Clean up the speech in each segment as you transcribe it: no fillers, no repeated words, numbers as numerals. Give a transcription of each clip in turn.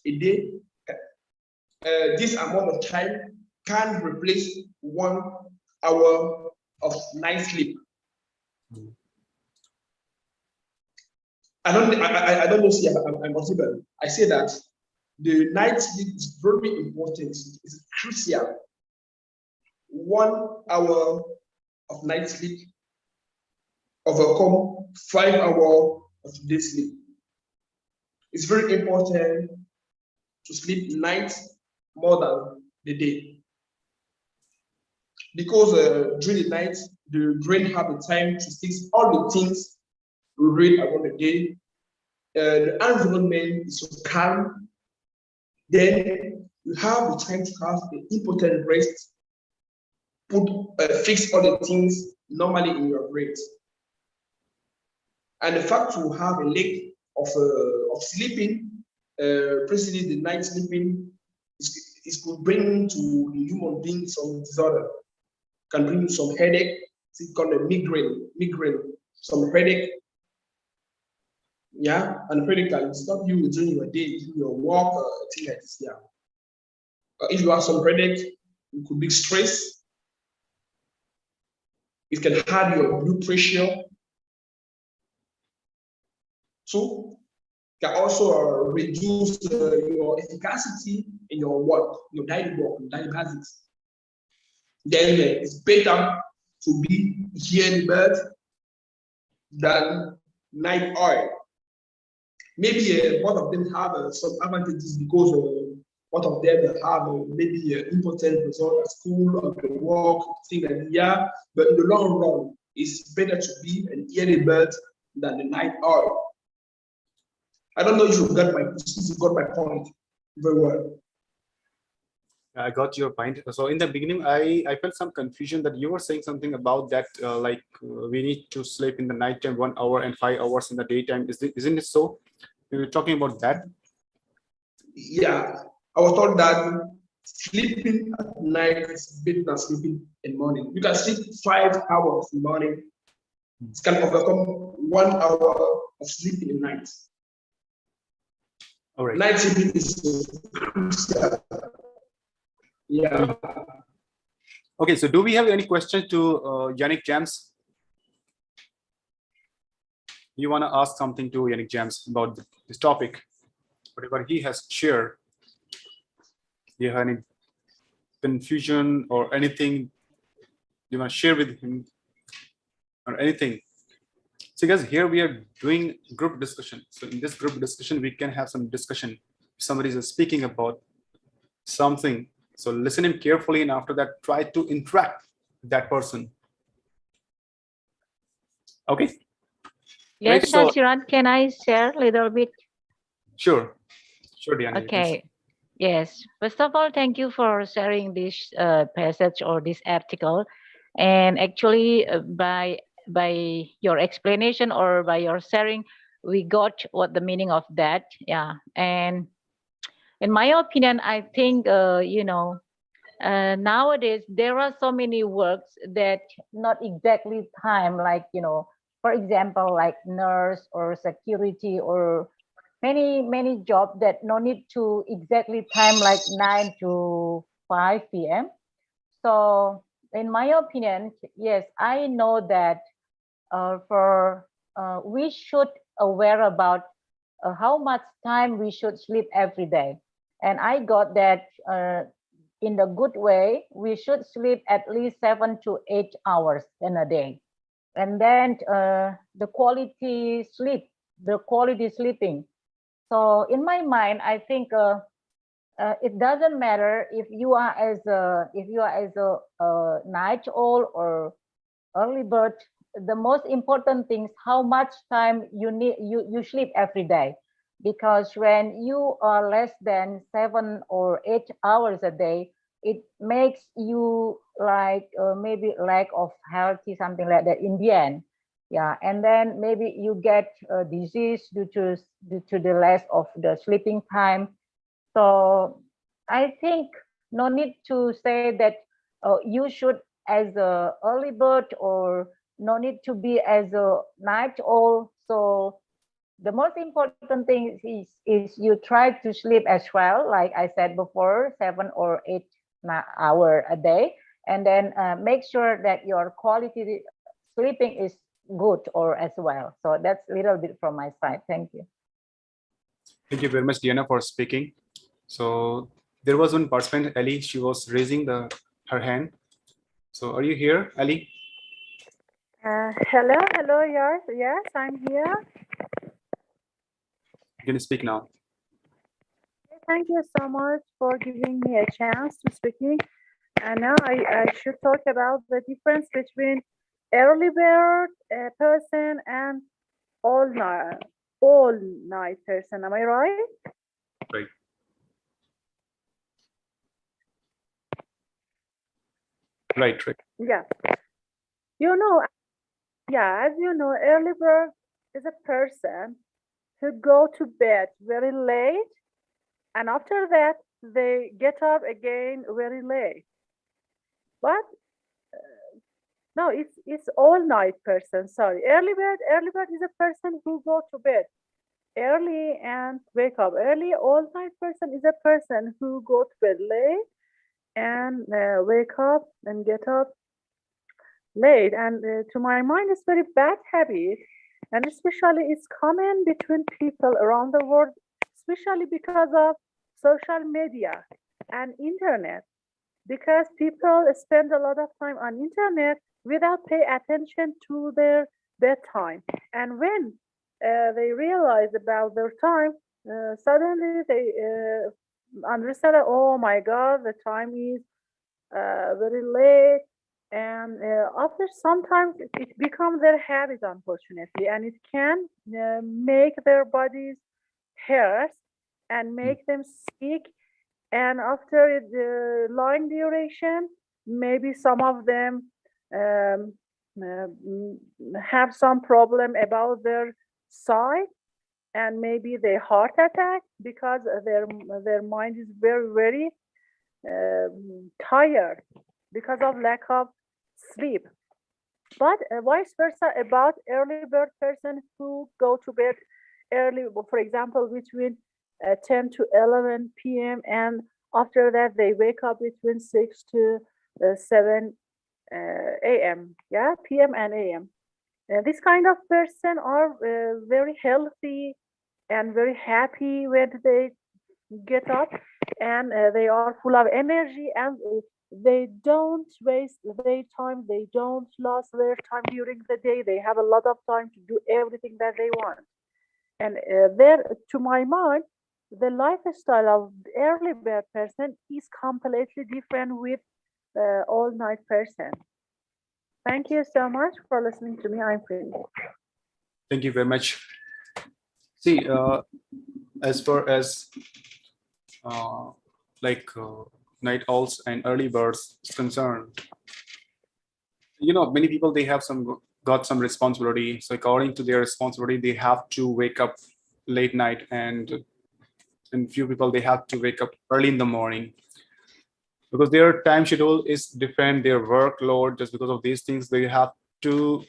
a day, this amount of time can replace 1 hour of night sleep. I don't know, see, I'm possible. I say that the night sleep is very important. It's crucial. 1 hour of night sleep overcome 5 hours of day sleep. It's very important to sleep night more than the day, because during the night the brain have the time to fix all the things we read around the day. The environment is so calm. Then you have the time to have the important rest, fix all the things normally in your brain. And the fact to have a lack of sleeping, precisely the night sleeping, is could bring to the human being some disorder, can bring you some headache. It's called a migraine, some headache. Yeah, and headache can stop you during your day, doing your work, things like this. Yeah. If you have some headache, it could be stress. It can hurt your blood pressure. So can also reduce your efficacy in your work, your daily basics. Then it's better to be early bird than night owl. Maybe both of them have some advantages, because both of them have maybe important result at school or the work, things like that. Yeah, but in the long run, it's better to be an early bird than the night owl. I don't know if you got my point very well. I got your point. So in the beginning, I felt some confusion that you were saying something about that, we need to sleep in the nighttime 1 hour and 5 hours in the daytime. Isn't it so? We were talking about that. Yeah, I was told that sleeping at night is better than sleeping in the morning. You can sleep 5 hours in the morning. It can overcome 1 hour of sleep in the night. All right. Night sleeping is crucial. Yeah. Okay, so do we have any questions to Yannick James? You want to ask something to Yannick James about this topic? Whatever he has shared. Do you have any confusion or anything you want to share with him or anything? So guys, here we are doing group discussion. So in this group discussion, we can have some discussion. If somebody is speaking about something, so listen him carefully, and after that, try to interact with that person. Okay. Yes, right, so, Shiran, can I share a little bit? Sure, Diana. Okay. Yes. First of all, thank you for sharing this passage or this article. And actually, by your explanation or by your sharing, we got what the meaning of that. Yeah. And in my opinion, I think nowadays there are so many works that not exactly time, like for example, like nurse or security or many jobs that no need to exactly time like 9 to 5 p.m. So in my opinion, yes, I know that we should aware about how much time we should sleep every day. And I got that in the good way, we should sleep at least 7 to 8 hours in a day. And then the quality sleeping. So in my mind, I think it doesn't matter if you are as a night owl or early bird. The most important thing is how much time you sleep every day, because when you are less than 7 or 8 hours a day, it makes you like maybe lack of healthy, something like that in the end. Yeah, and then maybe you get a disease due to the less of the sleeping time. So I think no need to say that you should as a early bird or no need to be as a night owl. So the most important thing is you try to sleep as well, like I said before, 7 or 8 hours a day, and then make sure that your quality sleeping is good or as well. So that's a little bit from my side. Thank you. Thank you very much, Diana, for speaking. So there was one participant, Ali. She was raising her hand. So are you here, Ali? Hello, yes, I'm here. You can speak now. Thank you so much for giving me a chance to speaking. And now I should talk about the difference between early bird person and all night person. Am I right? Right. Right. Yeah. As you know, early bird is a person who go to bed very late, and after that they get up again very late. But no, it's all night person. Sorry, early bird is a person who go to bed early and wake up early. All night person is a person who go to bed late and wake up and get up late. And to my mind, it's very bad habit, and especially it's common between people around the world, especially because of social media and internet. Because people spend a lot of time on internet without pay attention to their bedtime, and when they realize about their time, suddenly they understand that, oh my god, the time is very late, and after sometimes it becomes their habit, unfortunately, and it can make their bodies hurt and make them sick, and after the long duration, maybe some of them um, have some problem about their sight, and maybe their heart attack, because their mind is very tired because of lack of sleep. But vice versa about early bird person who go to bed early, for example, between 10 to 11 p.m. and after that they wake up between 6 to 7 a.m. Yeah, p.m. and a.m. This kind of person are very healthy and very happy when they get up, and they are full of energy, and they don't waste their time, they don't lose their time during the day, they have a lot of time to do everything that they want. And there, to my mind, the lifestyle of early bird person is completely different with all night person. Thank you so much for listening to me. I'm finished. Thank you very much. See, as far as night owls and early birds is concerned, many people, they have got some responsibility. So according to their responsibility, they have to wake up late night, and few people, they have to wake up early in the morning because their time schedule is different, their workload. Just because of these things, they have to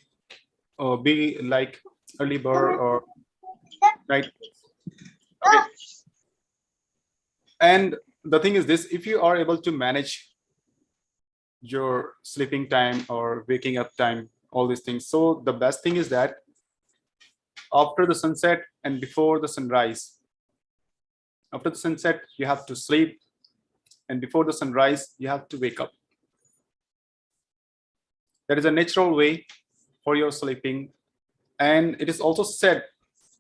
be like early bird or night. Okay. And the thing is this: if you are able to manage your sleeping time or waking up time, all these things, so the best thing is that after the sunset and before the sunrise, after the sunset you have to sleep, and before the sunrise you have to wake up. That is a natural way for your sleeping. And it is also said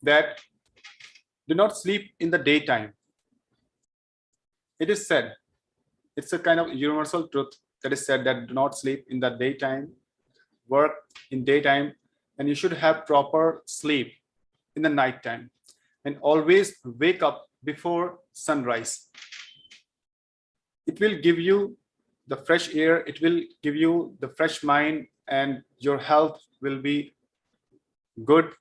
that do not sleep in the daytime. It is said, it's a kind of universal truth that is said, that do not sleep in the daytime, work in daytime, and you should have proper sleep in the nighttime, and always wake up before sunrise. It will give you the fresh air, it will give you the fresh mind, and your health will be good.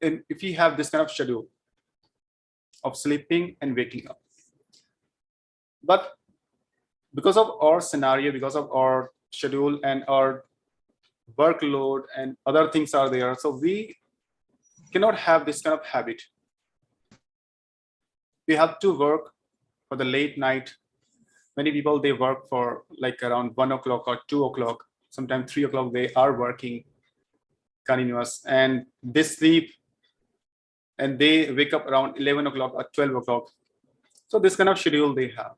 And if you have this kind of schedule of sleeping and waking up. But because of our scenario, because of our schedule and our workload and other things are there, so we cannot have this kind of habit. We have to work for the late night. Many people, they work for like around 1 o'clock or 2 o'clock, sometimes 3 o'clock, they are working continuous, and they sleep and they wake up around 11 o'clock or 12 o'clock. So this kind of schedule they have.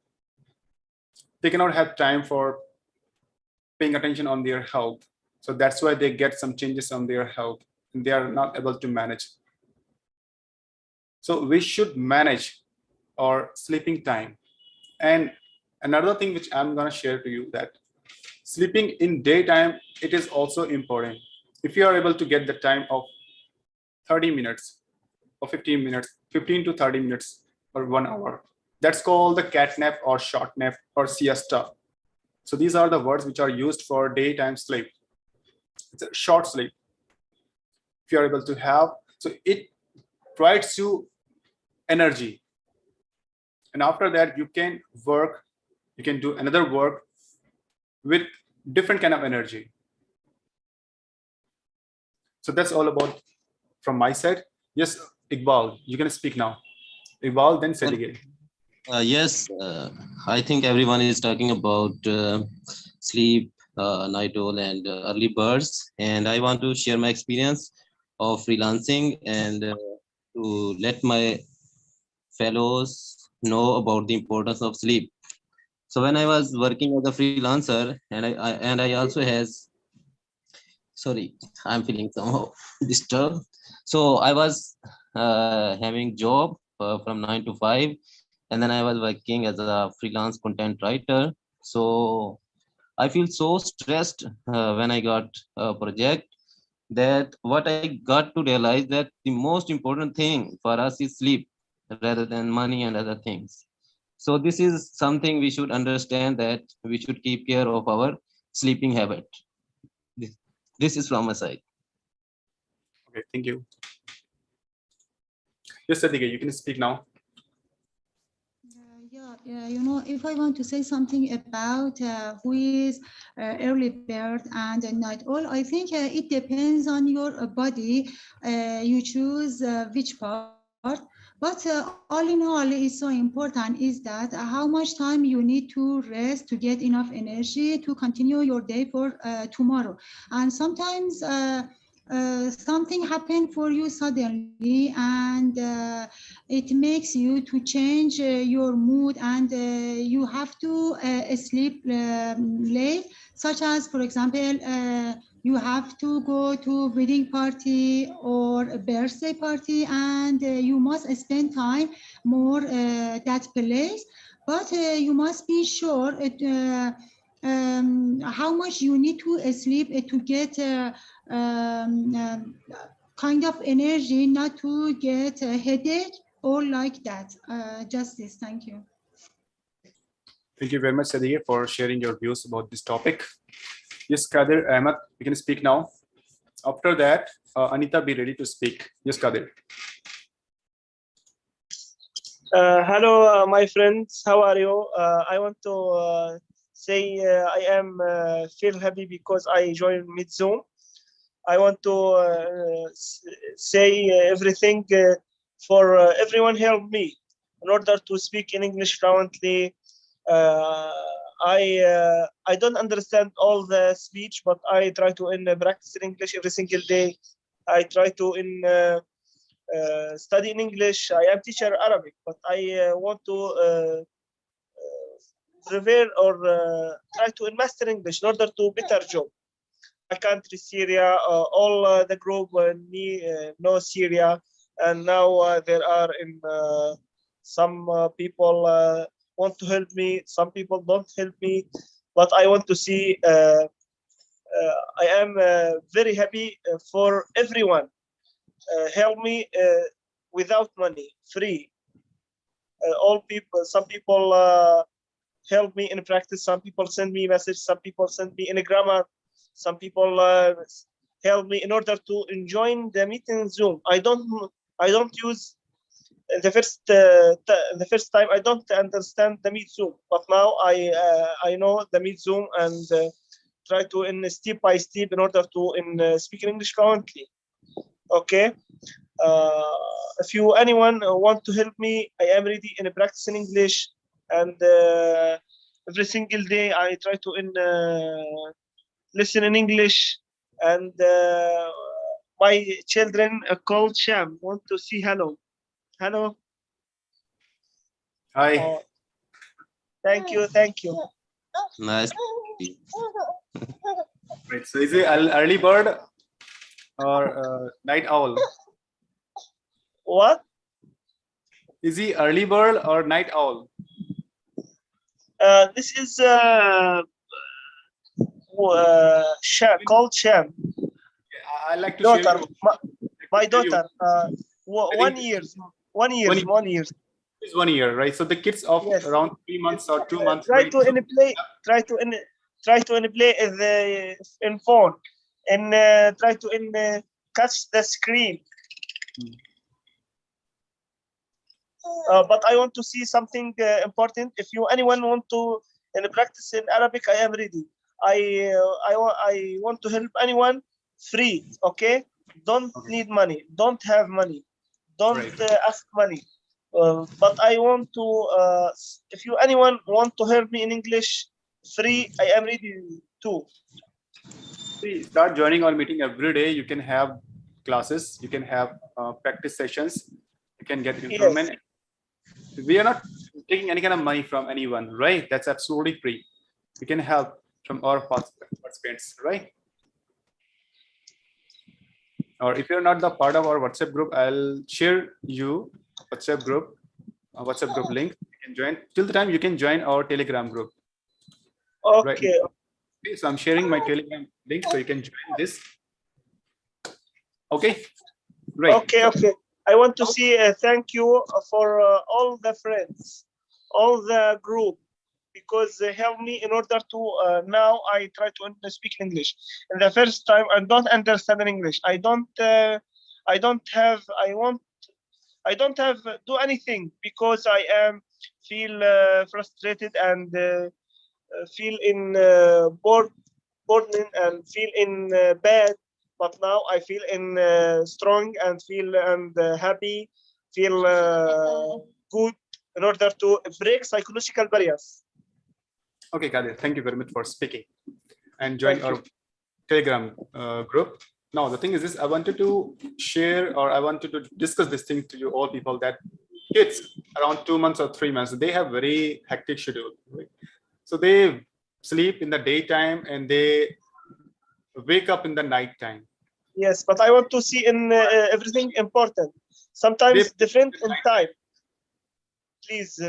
They cannot have time for paying attention on their health. So that's why they get some changes on their health and they are not able to manage. So we should manage our sleeping time. And another thing which I'm going to share to you, that sleeping in daytime, it is also important. If you are able to get the time of 30 minutes or 15 minutes, 15 to 30 minutes or 1 hour, that's called the cat nap or short nap or siesta. So these are the words which are used for daytime sleep. It's a short sleep. If you are able to have, so it provides you energy. And after that, you can work, you can do another work with different kind of energy. So that's all about from my side. Yes, Iqbal, you can speak now. Iqbal, then Sadigay. Yes, I think everyone is talking about sleep, night owl, and early birds. And I want to share my experience of freelancing and to let my fellows know about the importance of sleep. So when I was working as a freelancer, and I also has, sorry, I'm feeling somehow disturbed. So I was having job from 9 to 5. And then I was working as a freelance content writer. So I feel so stressed when I got a project, that what I got to realize that the most important thing for us is sleep rather than money and other things. So this is something we should understand, that we should keep care of our sleeping habit. This is from my side. Okay, thank you. Yes, Sadigay, you can speak now. Yeah, you know, if I want to say something about who is early bird and night owl, I think it depends on your body. You choose which part. But all in all, is so important is that how much time you need to rest to get enough energy to continue your day for tomorrow. And sometimes something happened for you suddenly, and it makes you to change your mood, and you have to sleep late, such as, for example, you have to go to wedding party or a birthday party, and you must spend time more that place. But you must be sure how much you need to sleep to get kind of energy, not to get a headache or like that. Just this. Thank you. Thank you very much, Sadigay, for sharing your views about this topic. Yes, Kadir Ahmed, you can speak now. After that, Anita, be ready to speak. Yes, Kadir. Hello, my friends. How are you? I want to say I am feel happy because I joined MidZoom. I want to say everything for everyone help me in order to speak in English fluently. I don't understand all the speech, but I try to practice in English every single day. I try to study in English. I am teacher Arabic, but I want to prepare or try to master English in order to better job. My country, Syria, all the group know Syria, and now there are in some people want to help me. Some people don't help me, but I want to see. I am very happy for everyone. Help me without money, free. All people, some people help me in practice. Some people send me message. Some people send me in a grammar. Some people help me in order to join the meeting Zoom. I don't use the first time. I don't understand the Meet Zoom, but now I know the Meet Zoom and try to in step by step in order to speak English fluently. Okay. If anyone want to help me, I am ready in practicing English, and every single day I try to listen in English, and my children called Sham want to say hello. Hello. Hi. Thank you. Thank you. Nice. Right. So is it early bird or night owl? What? Is he early bird or night owl? This is Sham, called Sham. I like to Daughter, share my share you. daughter. One year. Is 1 year, right? So the kids of Yes. around 3 months or 2 months. Try right? to play. Try to play in phone, and try to catch the screen. But I want to see something important. If anyone want to practice in Arabic, I am ready. I want to help anyone free. Okay, don't need money. Don't have money. Don't ask money. But I want to. If anyone want to help me in English free, I am ready too. Start joining our meeting every day. You can have classes. You can have practice sessions. You can get improvement. Yes. We are not taking any kind of money from anyone, right? That's absolutely free. We can help from our participants, right? Or if you're not the part of our WhatsApp group, I'll share you WhatsApp group link. You can join. Till the time you can join our Telegram group. Okay. Right? Okay, so I'm sharing my Telegram link so you can join this. Okay. Right. Okay. Okay. I want to say thank you for all the friends, all the group, because they help me in order to now I try to speak English. And the first time I don't understand English. I don't do anything because I feel frustrated and feel in boredom and feel in bad. But now I feel strong and feel happy, feel good in order to break psychological barriers. Okay, Kadir, thank you very much for speaking and join our Telegram group. Now, the thing is this, I wanted to share or I wanted to discuss this thing to you all people that kids around 2 months or 3 months, they have very hectic schedule. Right? So they sleep in the daytime and they wake up in the night time. Yes, but I want to see in everything important. Sometimes different in time. Please.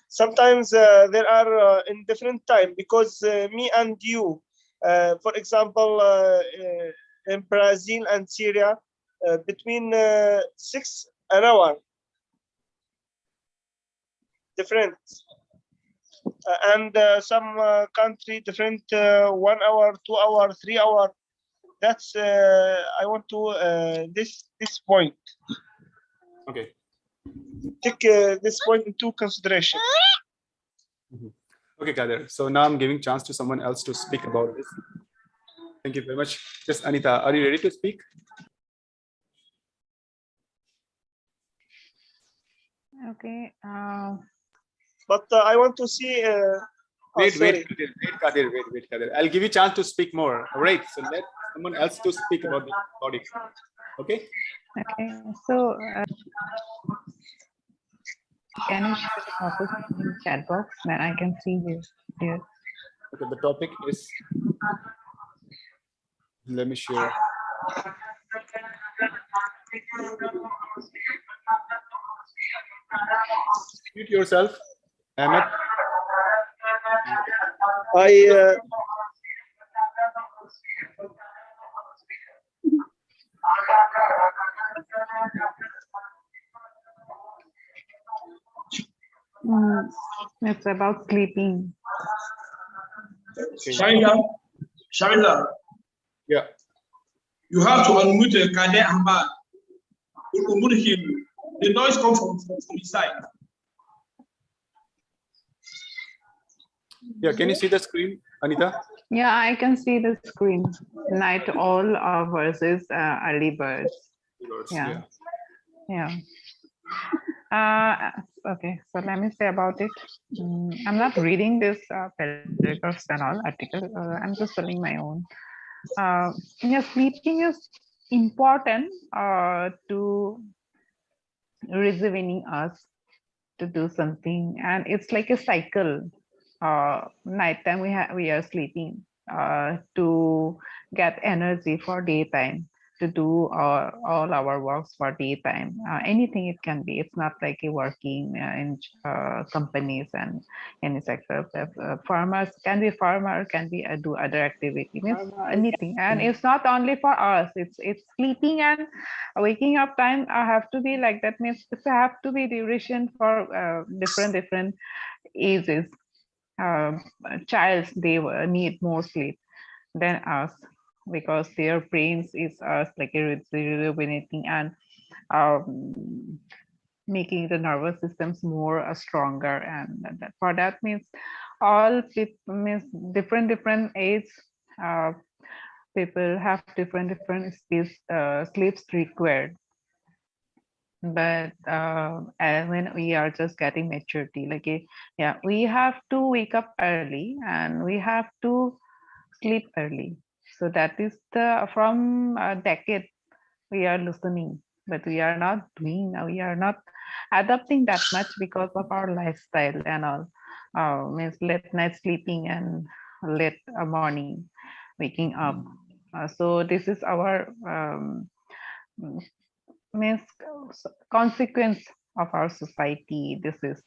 Sometimes there are in different time because me and you, for example, in Brazil and Syria, between 6 an hour. Different. And some country different 1 hour, 2 hour, 3 hour. That's I want to this point. Okay. Take this point into consideration. Okay, Kadir. So now I'm giving chance to someone else to speak about this. Thank you very much. Yes, Anita, are you ready to speak? Okay. But I want to see. Wait, Kadir. I'll give you a chance to speak more. All right. So let someone else to speak about it. Okay. Okay. So can you share the topic in the chat box that I can see you here? Okay. The topic is. Let me share. Mute yourself, Ahmed. It's about sleeping. Shamila. Yeah. You have to unmute Kader Ahmad. Unmute him. The noise comes from his side. Yeah, can you see the screen, Anita? Yeah, I can see the screen. Night owl versus early birds. Yeah, yeah. Okay, so let me say about it. I'm not reading this paragraphs and all article. I'm just telling my own. Yeah, sleeping is important to rejuvenating us to do something, and it's like a cycle. Nighttime we are sleeping to get energy for daytime, to do all our works for daytime. Anything it can be. It's not like a working in companies and any sector. Farmers can be farmer, can be do other activity. Means anything, and it's not only for us. It's sleeping and waking up time have to be like that. Means it have to be duration for different ages. Childs they need more sleep than us because their brains is like rejuvenating and making the nervous systems more stronger, and for that means all people means different age people have different sleeps required. But when we are just getting maturity, like yeah, we have to wake up early and we have to sleep early. So that is the from a decade we are listening, but we are not doing, we are not adapting that much because of our lifestyle and all. Means late night sleeping and late morning waking up. So this is our means consequence of our society. This is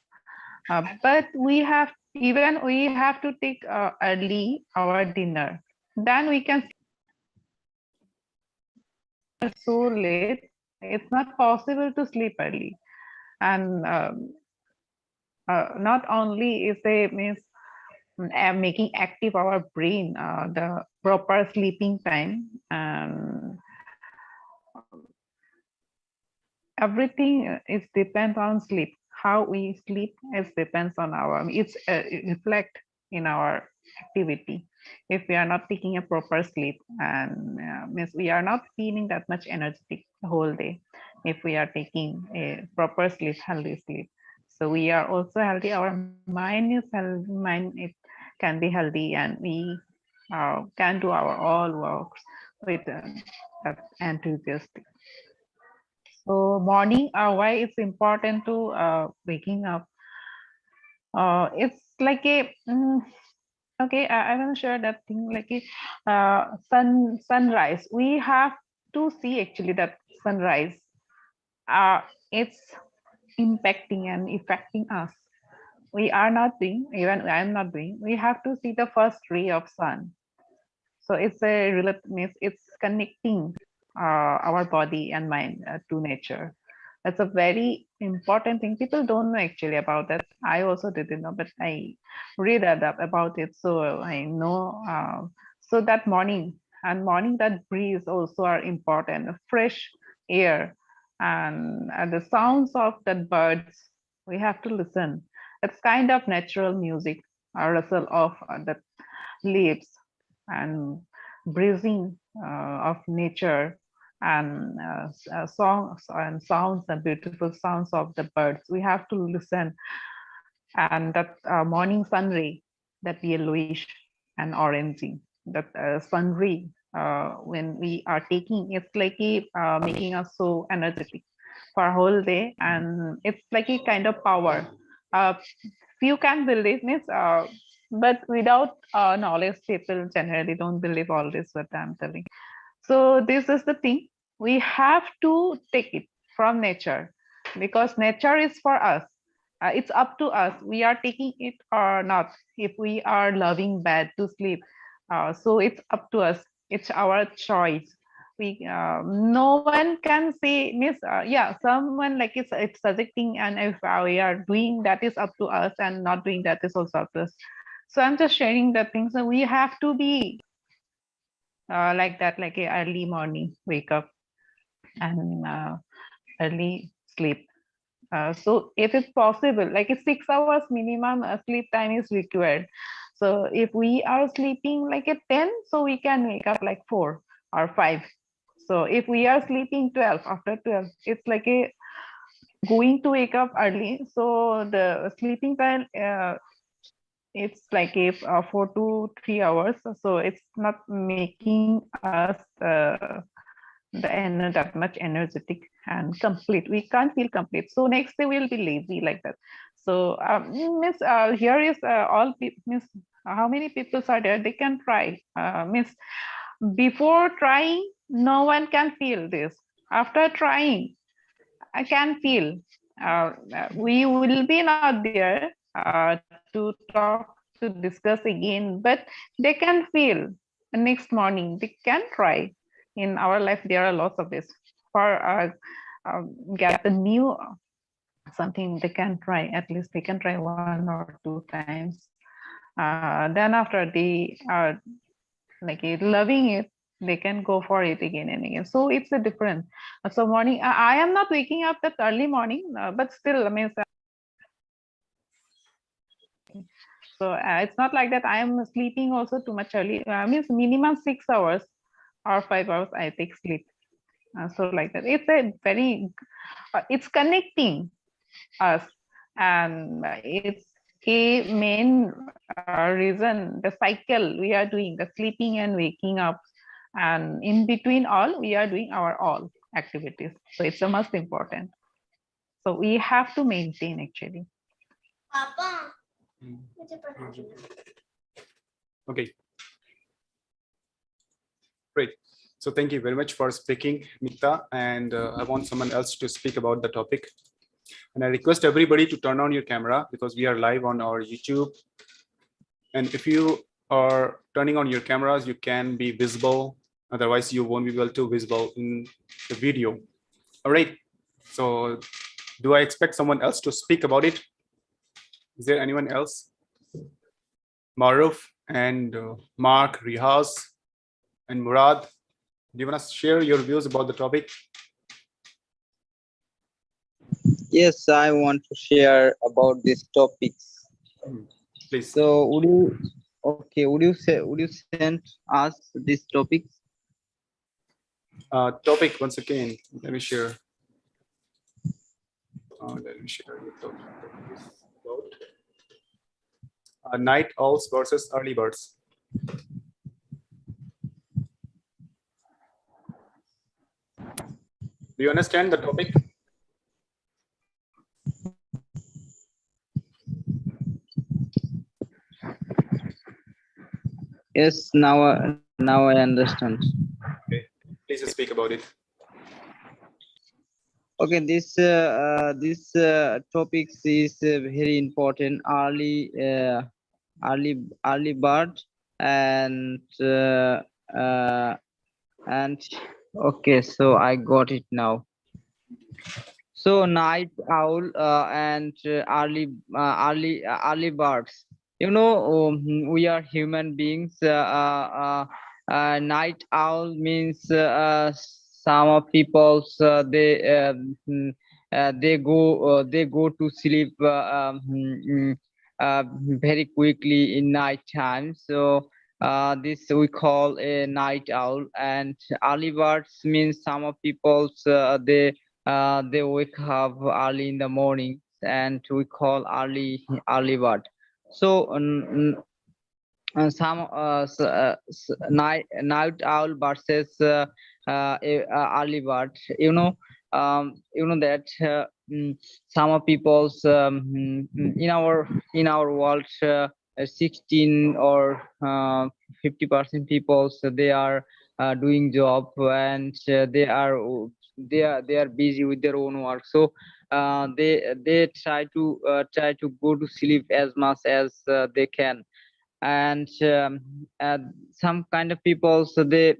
but we have to take early our dinner, then we can so late it's not possible to sleep early. And not only is they means making active our brain, the proper sleeping time, everything is depends on sleep. How we sleep is depends on our, it's it reflect in our activity. If we are not taking a proper sleep, and means we are not feeling that much energetic the whole day. If we are taking a proper sleep, healthy sleep, so we are also healthy, our mind is healthy, mind it can be healthy, and we can do our all works with that enthusiastic. So morning, why it's important to waking up. It's like a okay. I will share that thing like a sunrise. We have to see actually that sunrise. It's impacting and affecting us. We are not doing, even I'm not doing. We have to see the first ray of sun. So it's a means it's connecting our body and mind to nature. That's a very important thing. People don't know actually about that. I also didn't know, but I read about it, so I know. So that morning that breeze also are important. Fresh air and the sounds of the birds. We have to listen. It's kind of natural music, a rustle of the leaves and breathing of nature, and songs and sounds and beautiful sounds of the birds. We have to listen. And that morning sun ray, that yellowish and orangey, that sun ray, when we are taking, it's like making us so energetic for a whole day, and it's like a kind of power. Few can believe this, but without knowledge, people generally don't believe all this what I'm telling. So this is the thing, we have to take it from nature, because nature is for us. It's up to us, we are taking it or not. If we are loving bed to sleep, so it's up to us, it's our choice. We no one can say miss, yeah, someone like it's suggesting, and if we are doing, that is up to us, and not doing, that is also up to us. So I'm just sharing the things that we have to be like that, like a early morning wake up and early sleep. So if it's possible, like a 6 hours minimum sleep time is required. So if we are sleeping like at 10, so we can wake up like 4 or 5. So if we are sleeping 12, after 12, it's like a going to wake up early. So the sleeping time, it's like a 4 to 3 hours. So it's not making us that much energetic and complete. We can't feel complete. So next day we'll be lazy like that. So miss, here is all miss, how many people are there? They can try. Miss, before trying, no one can feel this. After trying, I can feel. We will be not there to talk, to discuss again, but they can feel the next morning. They can try. In our life, there are lots of this. For get the new something, they can try. At least they can try 1 or 2 times. Then after they are like loving it, they can go for it again and again. So it's a different. So morning, I am not waking up that early morning, but still, I mean, so it's not like that I am sleeping also too much early. Means minimum 6 hours or 5 hours I take sleep. So like that, it's a very, it's connecting us, and it's a main reason, the cycle we are doing, the sleeping and waking up, and in between all we are doing our all activities. So it's the most important. So we have to maintain actually. Papa. Okay. Great. So thank you very much for speaking, Mikta, and I want someone else to speak about the topic. And I request everybody to turn on your camera because we are live on our YouTube. And if you are turning on your cameras, you can be visible. Otherwise, you won't be able to visible in the video. All right. So do I expect someone else to speak about it? Is there anyone else? Maruf and Mark, Rihaz, and Murad, do you want to share your views about the topic? Yes, I want to share about these topics. Please. So would you send us these topics? Topic once again. Let me share. Let me share the topic. Night owls versus early birds. Do you understand the topic? Yes, now I understand. Okay, please speak about it. Okay, this topics is very important. Early bird and okay, so I got it now. So night owl and early birds. You know, we are human beings. Night owl means some of people's they go to sleep very quickly in night time. So this we call a night owl, and early birds means some of people's they wake up early in the morning, and we call early bird. So some night owl versus early bird. You know that some of people's in our world 16 or 50% people, so they are doing job, and they are busy with their own work. So they try to go to sleep as much as they can. And some kind of people, so they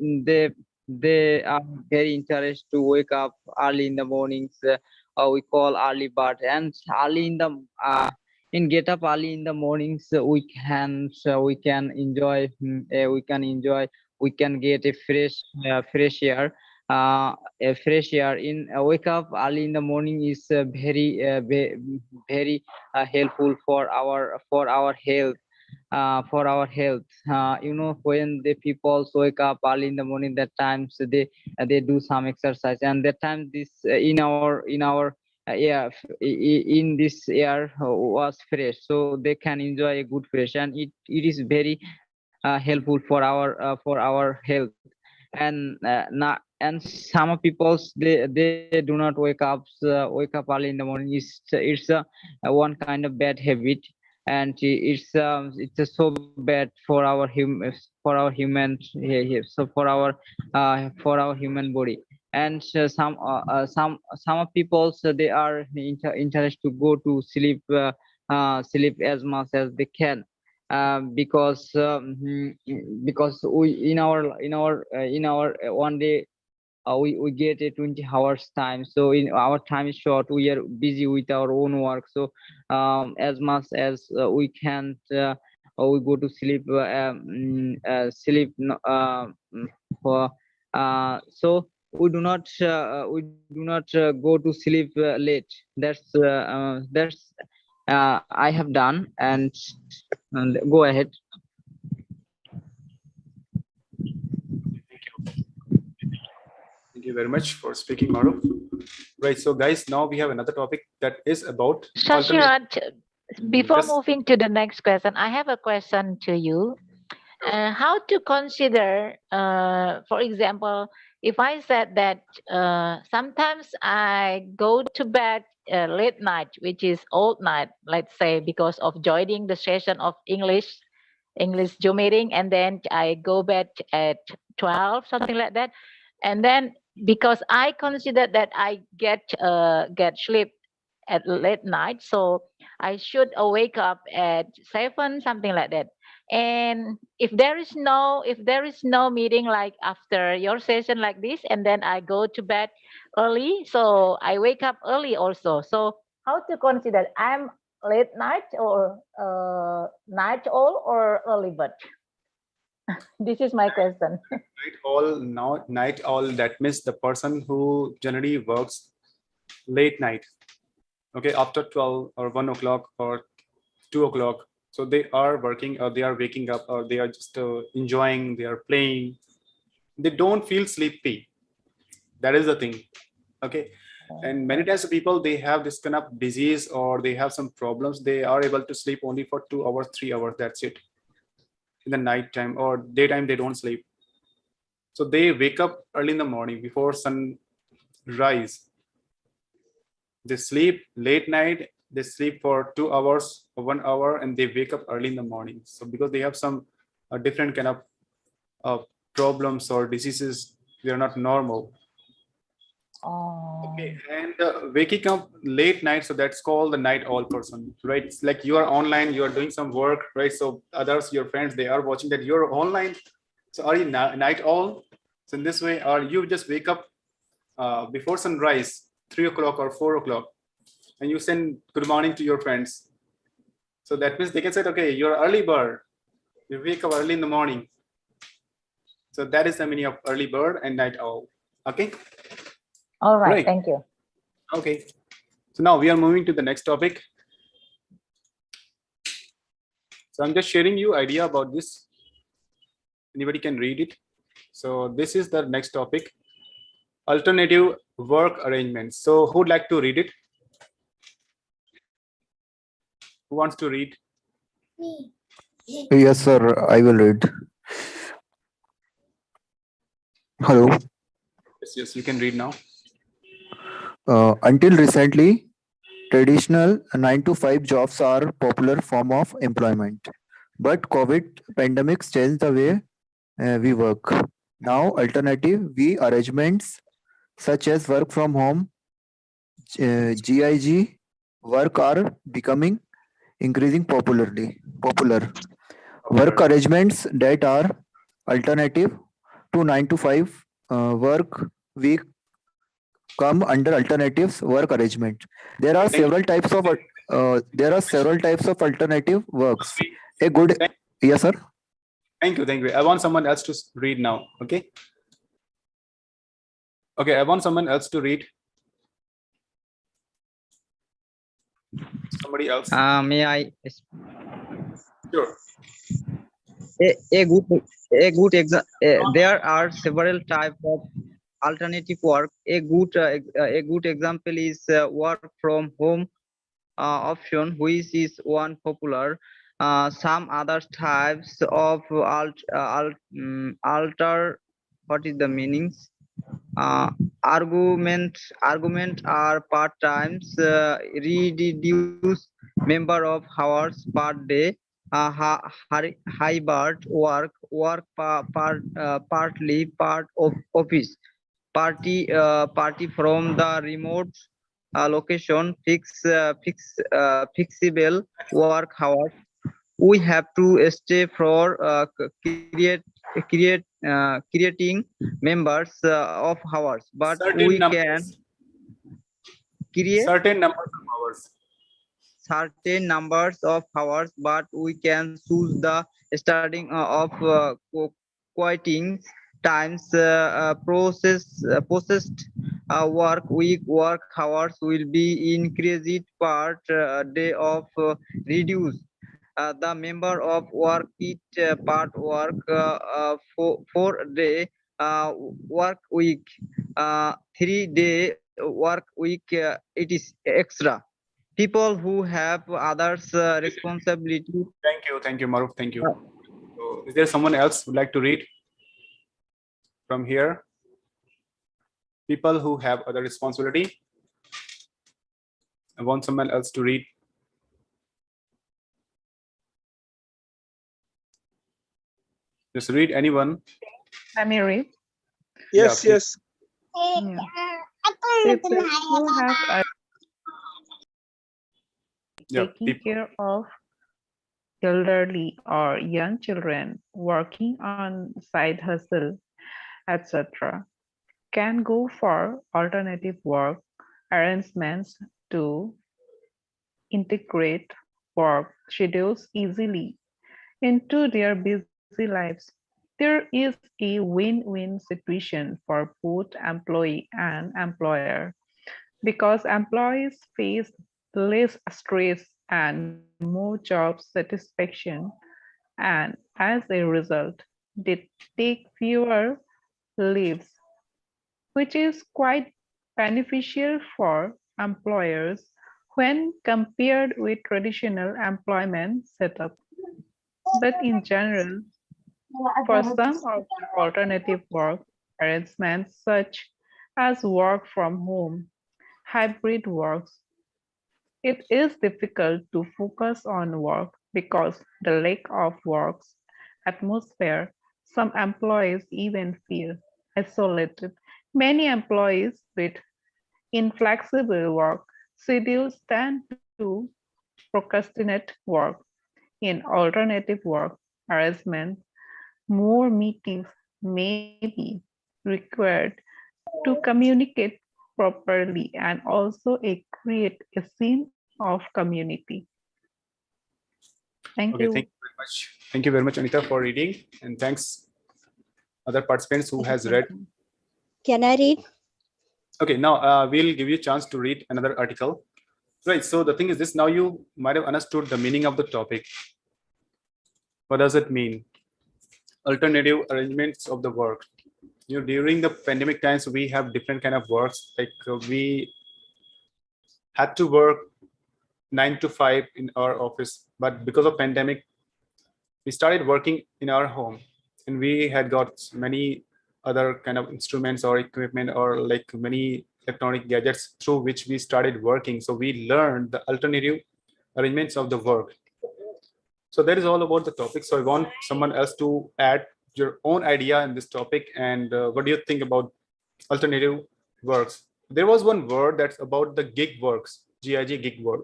are very interested to wake up early in the mornings, we call early bird. And early in the in get up early in the mornings, we can enjoy we can get a fresh air. A fresh air in wake up early in the morning is very helpful for our health. health. You know, when the people wake up early in the morning, that times they do some exercise, and that time this in our air in this air was fresh, so they can enjoy a good fresh, and it is very helpful for our health. And not and some people they do not wake up early in the morning. It's a one kind of bad habit, and it's so bad for our human so for our human body. And some of people, so they are interested to go to sleep as much as they can, because we in our one day, we get a 20 hours time, so in our time is short, we are busy with our own work. So as much as we can't we go to sleep for so we do not go to sleep late. That's I have done. And go ahead. Thank you very much for speaking, Maruf. Right. So, guys, now we have another topic that is about Shashirat, before Yes. moving to the next question, I have a question to you. How to consider, for example, if I said that sometimes I go to bed late night, which is old night, let's say, because of joining the session of English Zoom meeting, and then I go bed at 12, something like that, and then because I consider that I get sleep at late night, so I should wake up at 7, something like that. And if there is no meeting like after your session like this, and then I go to bed early, so I wake up early also. So how to consider, I'm late night or night owl or early bird? This is my question. Night owl, that means the person who generally works late night, okay, after 12 or 1 o'clock or 2 o'clock. So they are working, or they are waking up, or they are just enjoying, they are playing. They don't feel sleepy. That is the thing. Okay. And many times people, they have this kind of disease, or they have some problems. They are able to sleep only for 2 hours, 3 hours. That's it. In the night time or daytime, they don't sleep. So they wake up early in the morning before sunrise. They sleep late night. They sleep for 2 hours or 1 hour, and they wake up early in the morning. So because they have some different kind of problems or diseases, they are not normal. Okay, and waking up late night, so that's called the night owl person, right? It's like you are online, you are doing some work, right? So others, your friends, they are watching that you're online. So are you night owl? So in this way, or you just wake up before sunrise, 3 o'clock or 4 o'clock, and you send good morning to your friends. So that means they can say, okay, you're early bird. You wake up early in the morning. So that is the meaning of early bird and night owl. Okay. All right. Thank you. Okay. So now we are moving to the next topic. So I'm just sharing you idea about this. Anybody can read it. So this is the next topic. Alternative work arrangements. So who would like to read it? Who wants to read? Me. Yes, sir. I will read. Hello. Yes, you can read now. Until recently, traditional 9 to 5 jobs are popular form of employment, but COVID pandemics changed the way we work. Now, alternative we arrangements such as work from home, GIG work are becoming increasing popular. Work arrangements that are alternative to 9 to 5 work week come under alternatives work arrangement. There are several types of alternative works. A good yes, sir. Thank you. I want someone else to read now. Okay. Okay, I want someone else to read. Somebody else. May I? Sure. A good there are several types of alternative work. A good example is work from home option, which is one popular. Some other types of alter, what is the meanings? Uh, argument are part times, reduce member of hours per day, hybrid partly part of office, party from the remote location, flexible work hours. We have to stay for creating members of hours, but Certain we can numbers. create Certain numbers of hours. certain numbers of hours, but we can choose the starting of quieting times. Processed work week work hours will be increased part day of reduce the member of work it part work for day work week 3-day work week it is extra. People who have others responsibility. Thank you, Maruf. Thank you. So, is there someone else who would like to read from here? People who have other responsibility. I want someone else to read. Just read anyone. Let me read. Yes, Yeah, yes. Yeah. People who have taking care of elderly or young children, working on side hustle, etc., can go for alternative work arrangements to integrate work schedules easily into their busy lives. There is a win-win situation for both employee and employer because employees face less stress and more job satisfaction, and as a result, they take fewer leaves, which is quite beneficial for employers when compared with traditional employment setup. But in general, for some of the alternative work arrangements such as work from home, hybrid works, it is difficult to focus on work because the lack of work atmosphere. Some employees even feel isolated. Many employees with inflexible work schedules tend to procrastinate work. In alternative work arrangements, more meetings may be required to communicate properly and also create a scene of community. Thank Okay, you. thank you very much. Thank you very much, Anita, for reading, and thanks other participants who has read. Can I read? Okay, now we'll give you a chance to read another article. Right, so the thing is this, now you might have understood the meaning of the topic. What does it mean? Alternative arrangements of the work. You know, during the pandemic times, we have different kind of works. Like we had to work 9 to 5 in our office, but because of pandemic, we started working in our home, and we had got many other kind of instruments or equipment or like many electronic gadgets through which we started working. So we learned the alternative arrangements of the work. So that is all about the topic. So I want someone else to add your own idea in this topic. And what do you think about alternative works? There was one word that's about the gig works, GIG, gig work.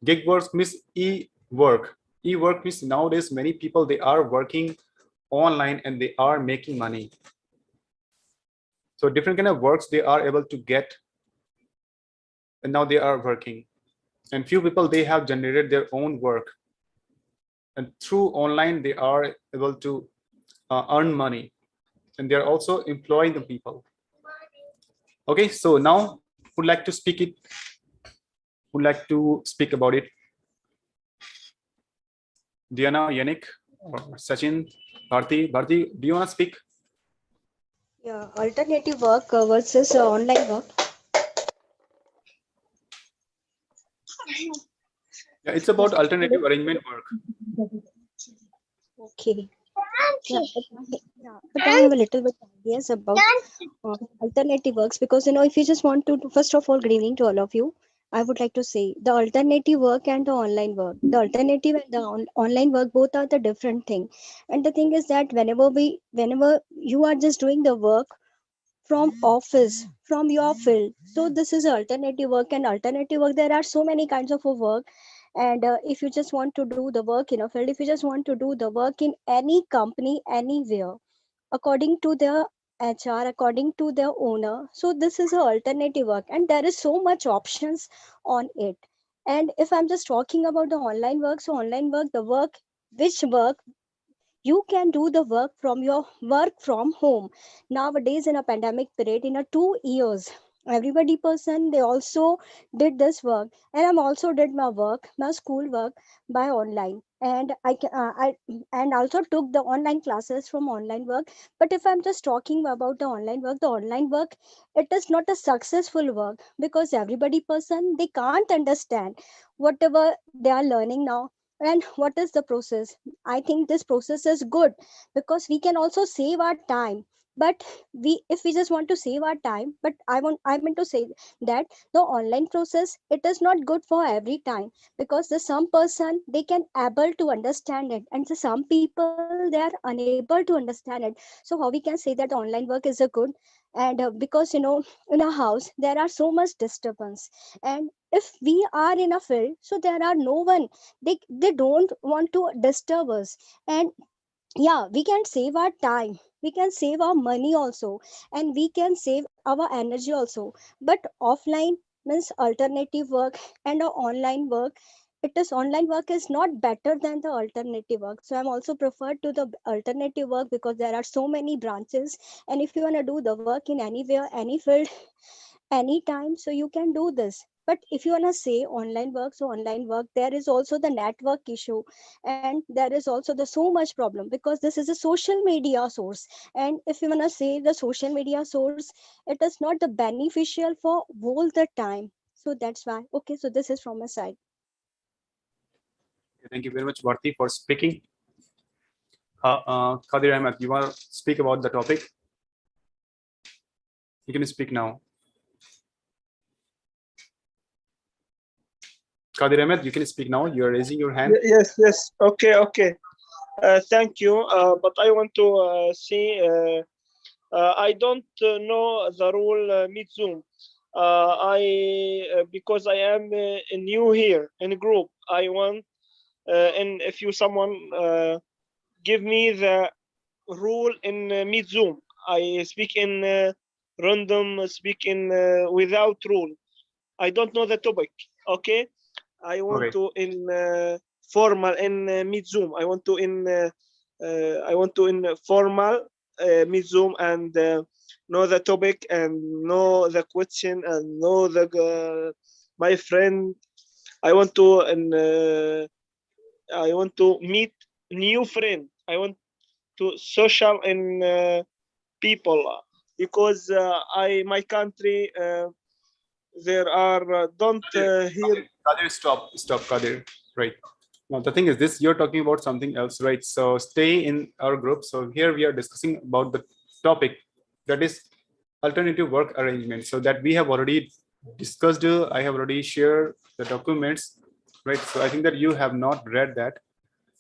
Gig works means e-work. E-work means nowadays many people, they are working online and they are making money. So different kind of works they are able to get, and now they are working. And few people, they have generated their own work, and through online they are able to earn money, and they are also employing the people. Okay, so now would like to speak it, would like to speak about it. Diana, Yannick, or Sachin, Bharti. Bharti, do you want to speak? Yeah, alternative work versus online work. Yeah, it's about alternative arrangement work. Okay. But I have a little bit ideas about alternative works because if you just want to, first of all, good evening to all of you. I would like to say the alternative work and the online work. The alternative and the online work both are the different thing. And the thing is that whenever you are just doing the work from office, from your field, so this is alternative work. And alternative work, there are so many kinds of a work. And if you just want to do the work in a field, if you just want to do the work in any company anywhere according to their HR, according to their owner. So this is an alternative work, and there is so much options on it. And if I'm just talking about the online work, so online work, the work, which work you can do the work from your work from home. Nowadays, in a pandemic period, in a 2 years, everybody person they also did this work, and I'm also did my work, my school work by online, and I and also took the online classes from online work. But if I'm just talking about the online work, it is not a successful work because everybody person they can't understand whatever they are learning now and what is the process. I think this process is good because we can also save our time. But if we just want to save our time, but I meant to say that the online process it is not good for every time because the some person they can able to understand it and the some people they are unable to understand it. So how we can say that the online work is a good and because in a house there are so much disturbance, and if we are in a field so there are no one, they don't want to disturb us. And yeah, we can save our time, we can save our money also, and we can save our energy also. But offline means alternative work and online work, it is online work is not better than the alternative work. So I'm also preferred to the alternative work because there are so many branches, and if you want to do the work in anywhere, any field, anytime, so you can do this. But if you want to say online work, so online work there is also the network issue, and there is also the so much problem because this is a social media source. And if you want to say the social media source, it is not the beneficial for all the time. So that's why. Okay, so this is from my side. Thank you very much, Bharti, for speaking. Qadir Ahmed, you want to speak about the topic? You can speak now. Qadir Ahmed, you can speak now. You are raising your hand. Yes. Okay. Thank you. But I want to see. I don't know the rule Meet Zoom. Because I am new here in a group. I want and if you someone give me the rule in Meet Zoom, I speak in random, speak in without rule. I don't know the topic. Okay, I want to in formal in Meet Zoom. I want to in formal Meet Zoom and know the topic and know the question and know the my friend. I want to meet new friend. I want to social in people because my country there are don't hear. Qadir, stop, Qadir. Right. Now the thing is this: you're talking about something else, right? So stay in our group. So here we are discussing about the topic that is alternative work arrangement. So that we have already discussed. I have already shared the documents, right? So I think that you have not read that,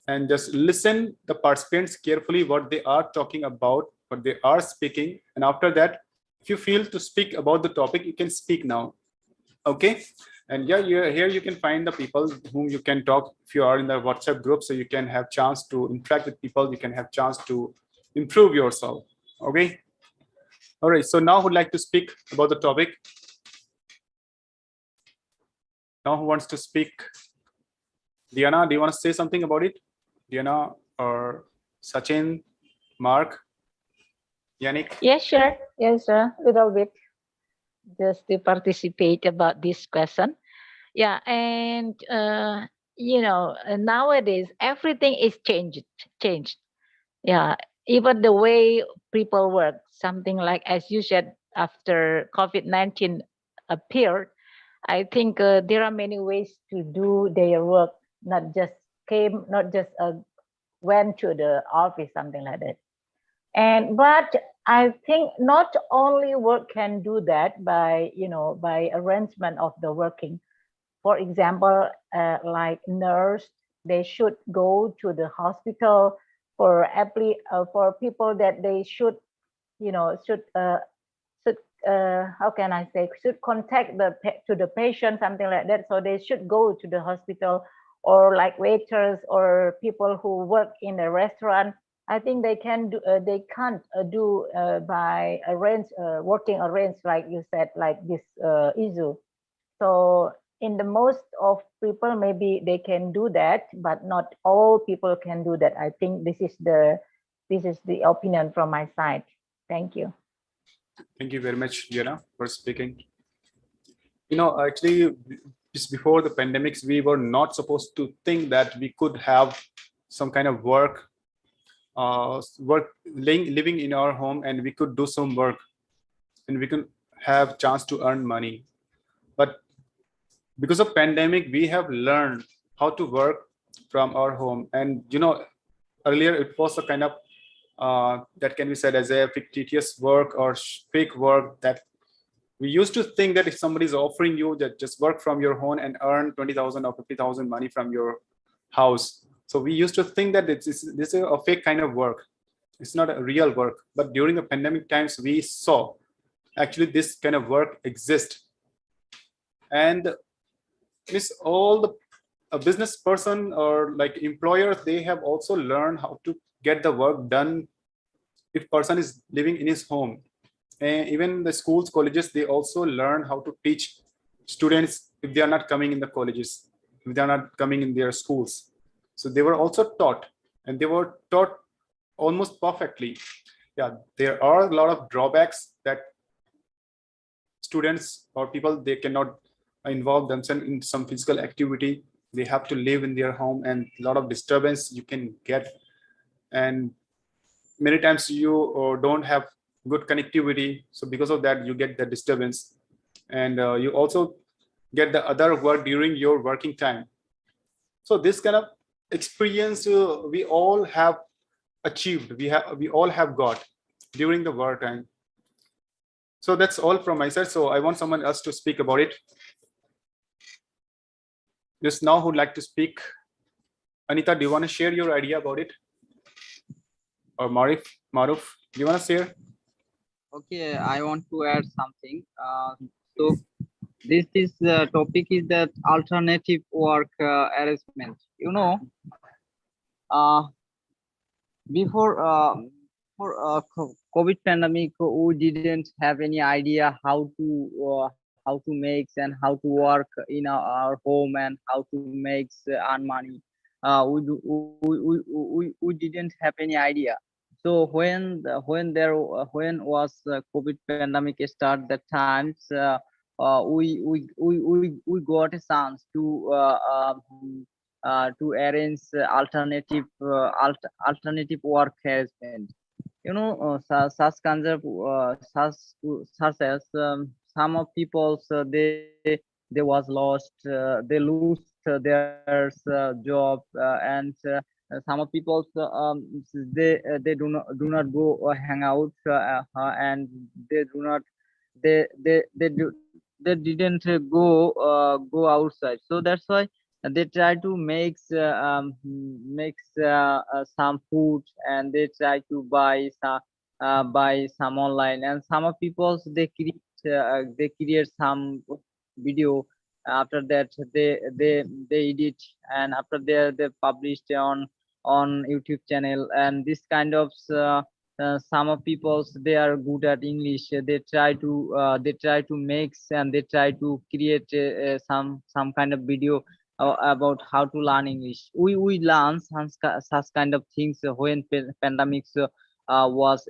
and just listen the participants carefully what they are talking about, what they are speaking, and after that, if you feel to speak about the topic, you can speak now. Okay. And yeah, here you can find the people whom you can talk if you are in the WhatsApp group, so you can have chance to interact with people, you can have chance to improve yourself. Okay. All right, so now who'd like to speak about the topic? Now who wants to speak? Diana, do you want to say something about it? Diana or Sachin, Mark, Yannick? Yes, sure. Yes, sir. Little bit just to participate about this question. Yeah, and nowadays everything is changed. Yeah, even the way people work, something like as you said, after COVID-19 appeared, I think there are many ways to do their work, not just went to the office, something like that. But I think not only work can do that by arrangement of the working. For example, like nurse, they should go to the hospital for people that they should, should how can I say, should contact to the patient, something like that. So they should go to the hospital, or like waiters or people who work in a restaurant. I think they can't do by working arrange, like you said, like this issue. So in the most of people, maybe they can do that, but not all people can do that. I think this is the opinion from my side. Thank you. Thank you very much, Jana, for speaking. Actually, just before the pandemics, we were not supposed to think that we could have some kind of living in our home, and we could do some work, and we could have chance to earn money. But because of pandemic, we have learned how to work from our home. And earlier it was a kind of that can be said as a fictitious work or fake work, that we used to think that if somebody is offering you that just work from your home and earn 20,000 or 50,000 money from your house. So we used to think that this is a fake kind of work. It's not a real work. But during the pandemic times, we saw actually this kind of work exists. And all the business person or like employers, they have also learned how to get the work done if person is living in his home. And even the schools, colleges, they also learn how to teach students if they are not coming in the colleges, if they are not coming in their schools. So they were also taught, and they were taught almost perfectly. Yeah, there are a lot of drawbacks that students or people, they cannot involve themselves in some physical activity. They have to live in their home, and a lot of disturbance you can get. And many times you don't have good connectivity. So because of that, you get the disturbance. And you also get the other work during your working time. So this kind of experience we all have achieved. We all have got during the work time. So that's all from my side. So I want someone else to speak about it. Just now, who'd like to speak? Anita, do you want to share your idea about it? Or Maruf, do you want to share? Okay, I want to add something. So this is topic is that alternative work arrangement. Before COVID pandemic, we didn't have any idea how to make and how to work in our home and how to make earn money. We didn't have any idea. So when was COVID pandemic start, that times we got a chance to arrange alternative work arrangement. Such as some of people, they was lost, they lose their job, and some of people they do not go hang out, and they didn't go outside. So that's why they try to make some food, and they try to buy some online. And some of people, they create some video. After that, they edit, and after they published on YouTube channel. And this kind of some of people, they are good at English. They try to mix, and they try to create some kind of video about how to learn English. We learn such kind of things when pandemics was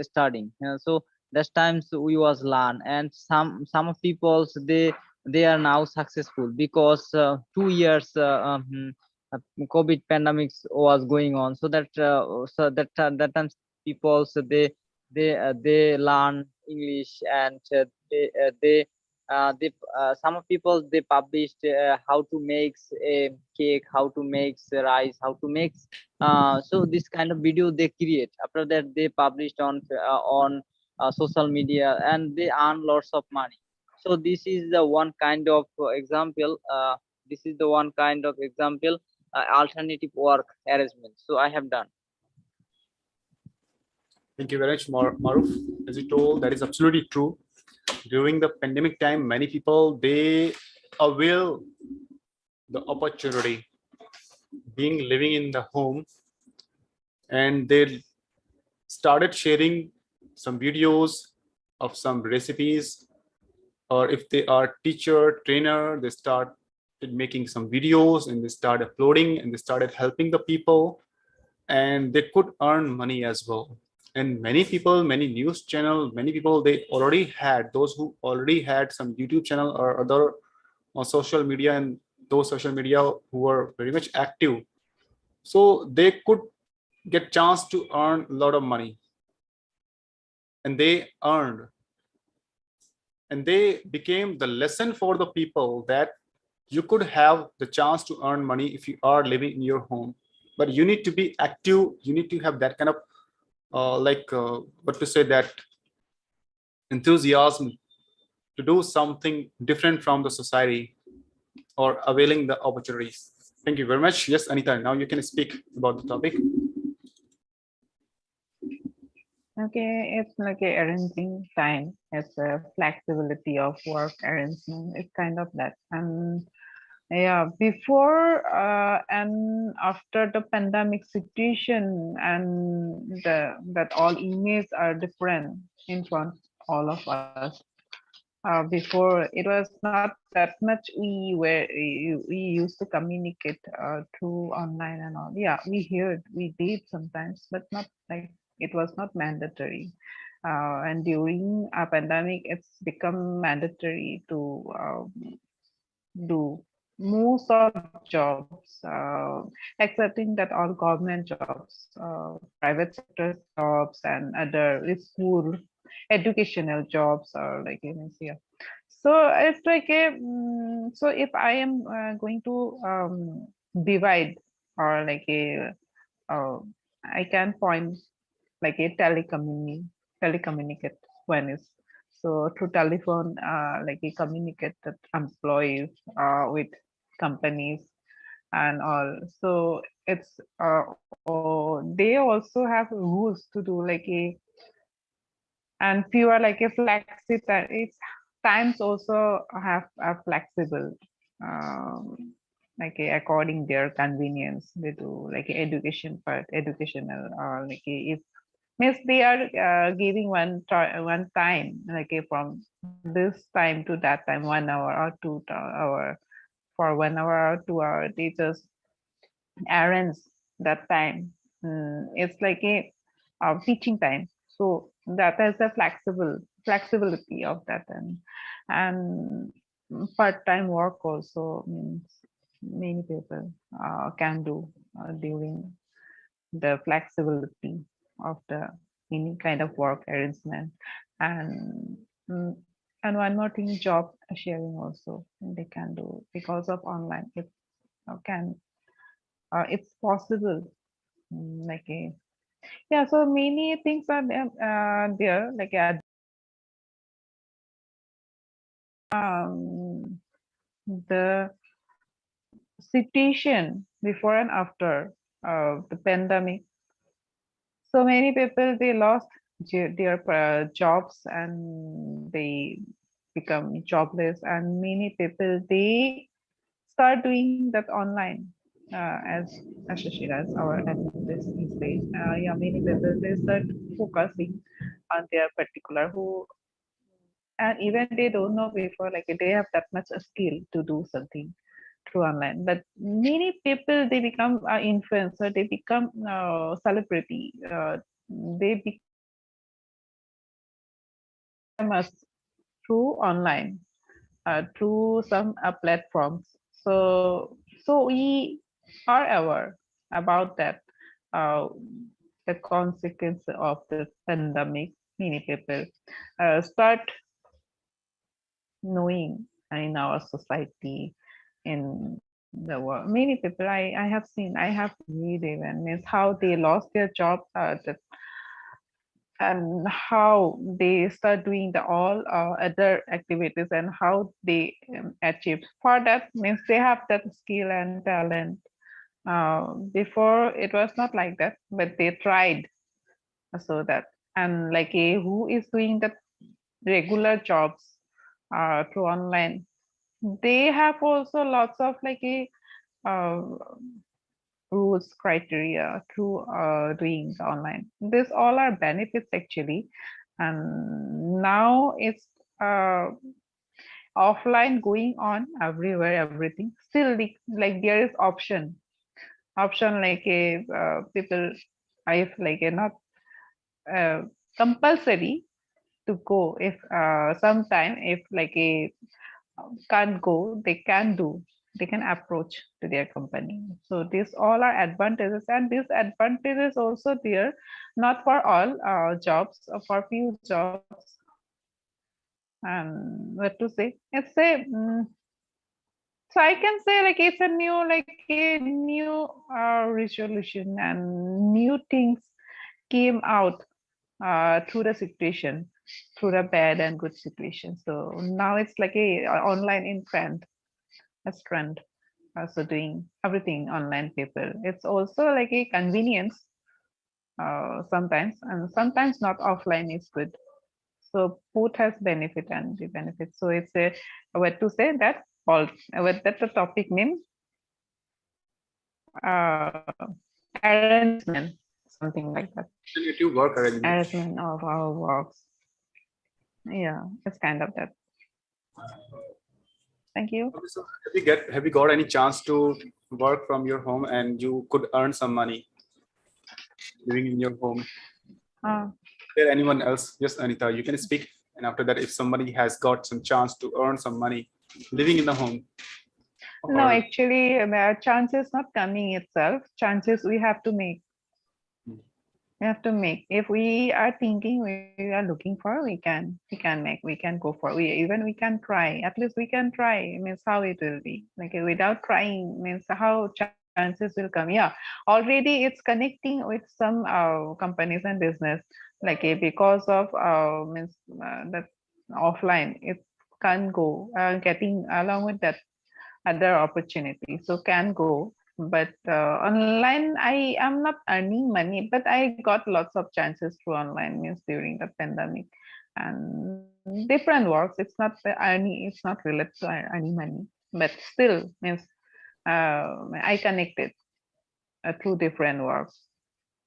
starting. So that times we was learn. And some of people, they are now successful because 2 years COVID pandemics was going on. So that that time people, so they learn English, and some of people, they published how to make a cake, how to make rice, how to make so this kind of video they create. After that, they published on social media, and they earn lots of money. So this is the one kind of example. This is the one kind of example, alternative work arrangement. So I have done. Thank you very much, Maruf. As you told, that is absolutely true. During the pandemic time, many people, they avail the opportunity being living in the home, and they started sharing some videos of some recipes, or if they are teacher, trainer, they started making some videos and they started uploading and they started helping the people, and they could earn money as well. And many people, many news channel, many people, they already had, those who already had some YouTube channel or other on social media, and those social media who were very much active, so they could get chance to earn a lot of money, and they earned, and they became the lesson for the people that you could have the chance to earn money if you are living in your home, but you need to be active. You need to have that kind of what to say, that enthusiasm to do something different from the society or availing the opportunities. Thank you very much. Yes, Anita, now you can speak about the topic. Okay, it's like a arranging time. It's a flexibility of work arrangement. It's kind of that. And yeah, before and after the pandemic situation, and that all images are different in front all of us. Before, it was not that much we used to communicate through online and all. Yeah, we did sometimes, but not like, it was not mandatory. And during a pandemic, it's become mandatory to do most of jobs, accepting that all government jobs, private sector jobs, and other school educational jobs are like you can see. So it's like a so if I am going to divide, or like a I can point like a telecommunicate one is, so through telephone, like a communicate that employees with companies and all. So it's they also have rules to do like a, and fewer like a flexi time. It's times also have a flexible, like according their convenience. They do like education part, educational, or like if means they are giving one time, like from this time to that time, 1 hour or 2 hour, for 1 hour or 2 hour, they just arrange that time. It's like a teaching time, so that is the flexibility of that. And part-time work also means many people can do during the flexibility of the any kind of work arrangement. And and one more thing, job sharing also they can do because of online. It can it's possible. Like a, yeah, so many things are there like a, the situation before and after the pandemic. So many people, they lost their jobs and they become jobless, and many people, they start doing that online, as Shashira, as our analyst is saying. Yeah, many people, they start focusing on their particular who, and even they don't know before, like they have that much skill to do something through online. But many people, they become influencer, they become celebrity, they become famous through online. through some platforms. So we are aware about that, the consequence of the pandemic. Many people start knowing in our society, in the world. Many people I have seen, I have read even means how they lost their job, and how they start doing the all other activities, and how they achieve. For that means they have that skill and talent. Before it was not like that, but they tried. So that, and like who is doing the regular jobs through online, they have also lots of like uh, rules, criteria through doing the online. These all are benefits actually, and now it's offline going on everywhere, everything. Still, like there is option like a people, if like a not compulsory to go. If sometime if like a can't go, they can do, they can approach to their company. So these all are advantages, and disadvantages also there, not for all jobs, for few jobs. And what to say, it's a so I can say like it's a new resolution, and new things came out through the situation, through the bad and good situation. So now it's like a online in trend, as trend. So doing everything online people. It's also like a convenience sometimes, and sometimes not offline is good. So both has benefit and the benefit. So it's a what to say that all what that the topic name arrangement, something like that. Alternative work arrangement. Arrangement of our works. Yeah, it's kind of that. Thank you. Okay, so have you got any chance to work from your home and you could earn some money living in your home? Is there anyone else? Yes, Anita, you can speak. And after that, if somebody has got some chance to earn some money living in the home. No, actually, chances not coming itself. Chances we have to make. We have to make. If we are thinking, we are looking for, we can make, we can go for, we can try. At least we can try. Means how it will be. Like without trying means how chances will come. Yeah, already it's connecting with some companies and business. Like because of means that offline, it can go getting along with that other opportunity, so can go. But online I am not earning money, but I got lots of chances through online means during the pandemic, and different works. It's not earning, it's not related to earning money, but still means I connected through different works.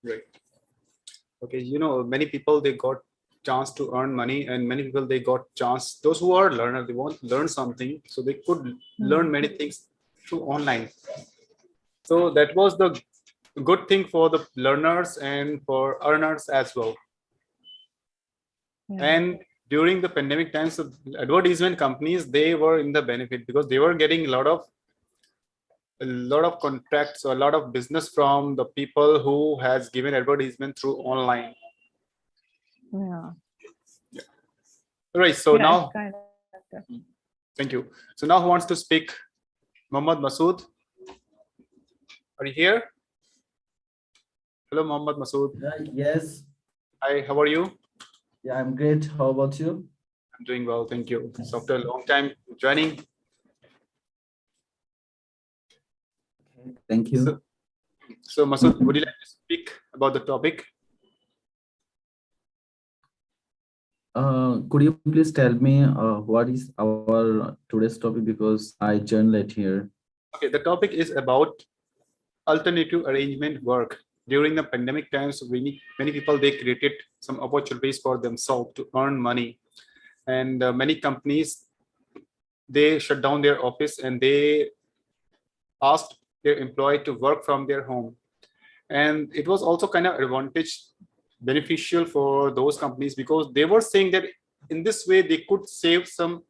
Right. Okay, many people, they got chance to earn money, and many people, they got chance, those who are learner, they want to learn something, so they could learn many things through online. So that was the good thing for the learners and for earners as well. And during the pandemic times, the advertisement companies, they were in the benefit because they were getting a lot of contracts, or a lot of business from the people who has given advertisement through online. Yeah. Right. So now, kind of thank you. So now who wants to speak? Mohammad Masood, are you here? Hello, Mohammad Masood. Yes. Hi, how are you? Yeah, I'm great. How about you? I'm doing well, thank you. So after a long time joining. Okay, thank you. So Masood, would you like to speak about the topic? Could you please tell me what is our today's topic, because I joined late here. Okay, the topic is about alternative arrangement work. During the pandemic times, many people, they created some opportunities for themselves to earn money, and many companies, they shut down their office and they asked their employee to work from their home. And it was also kind of beneficial for those companies, because they were saying that in this way they could save some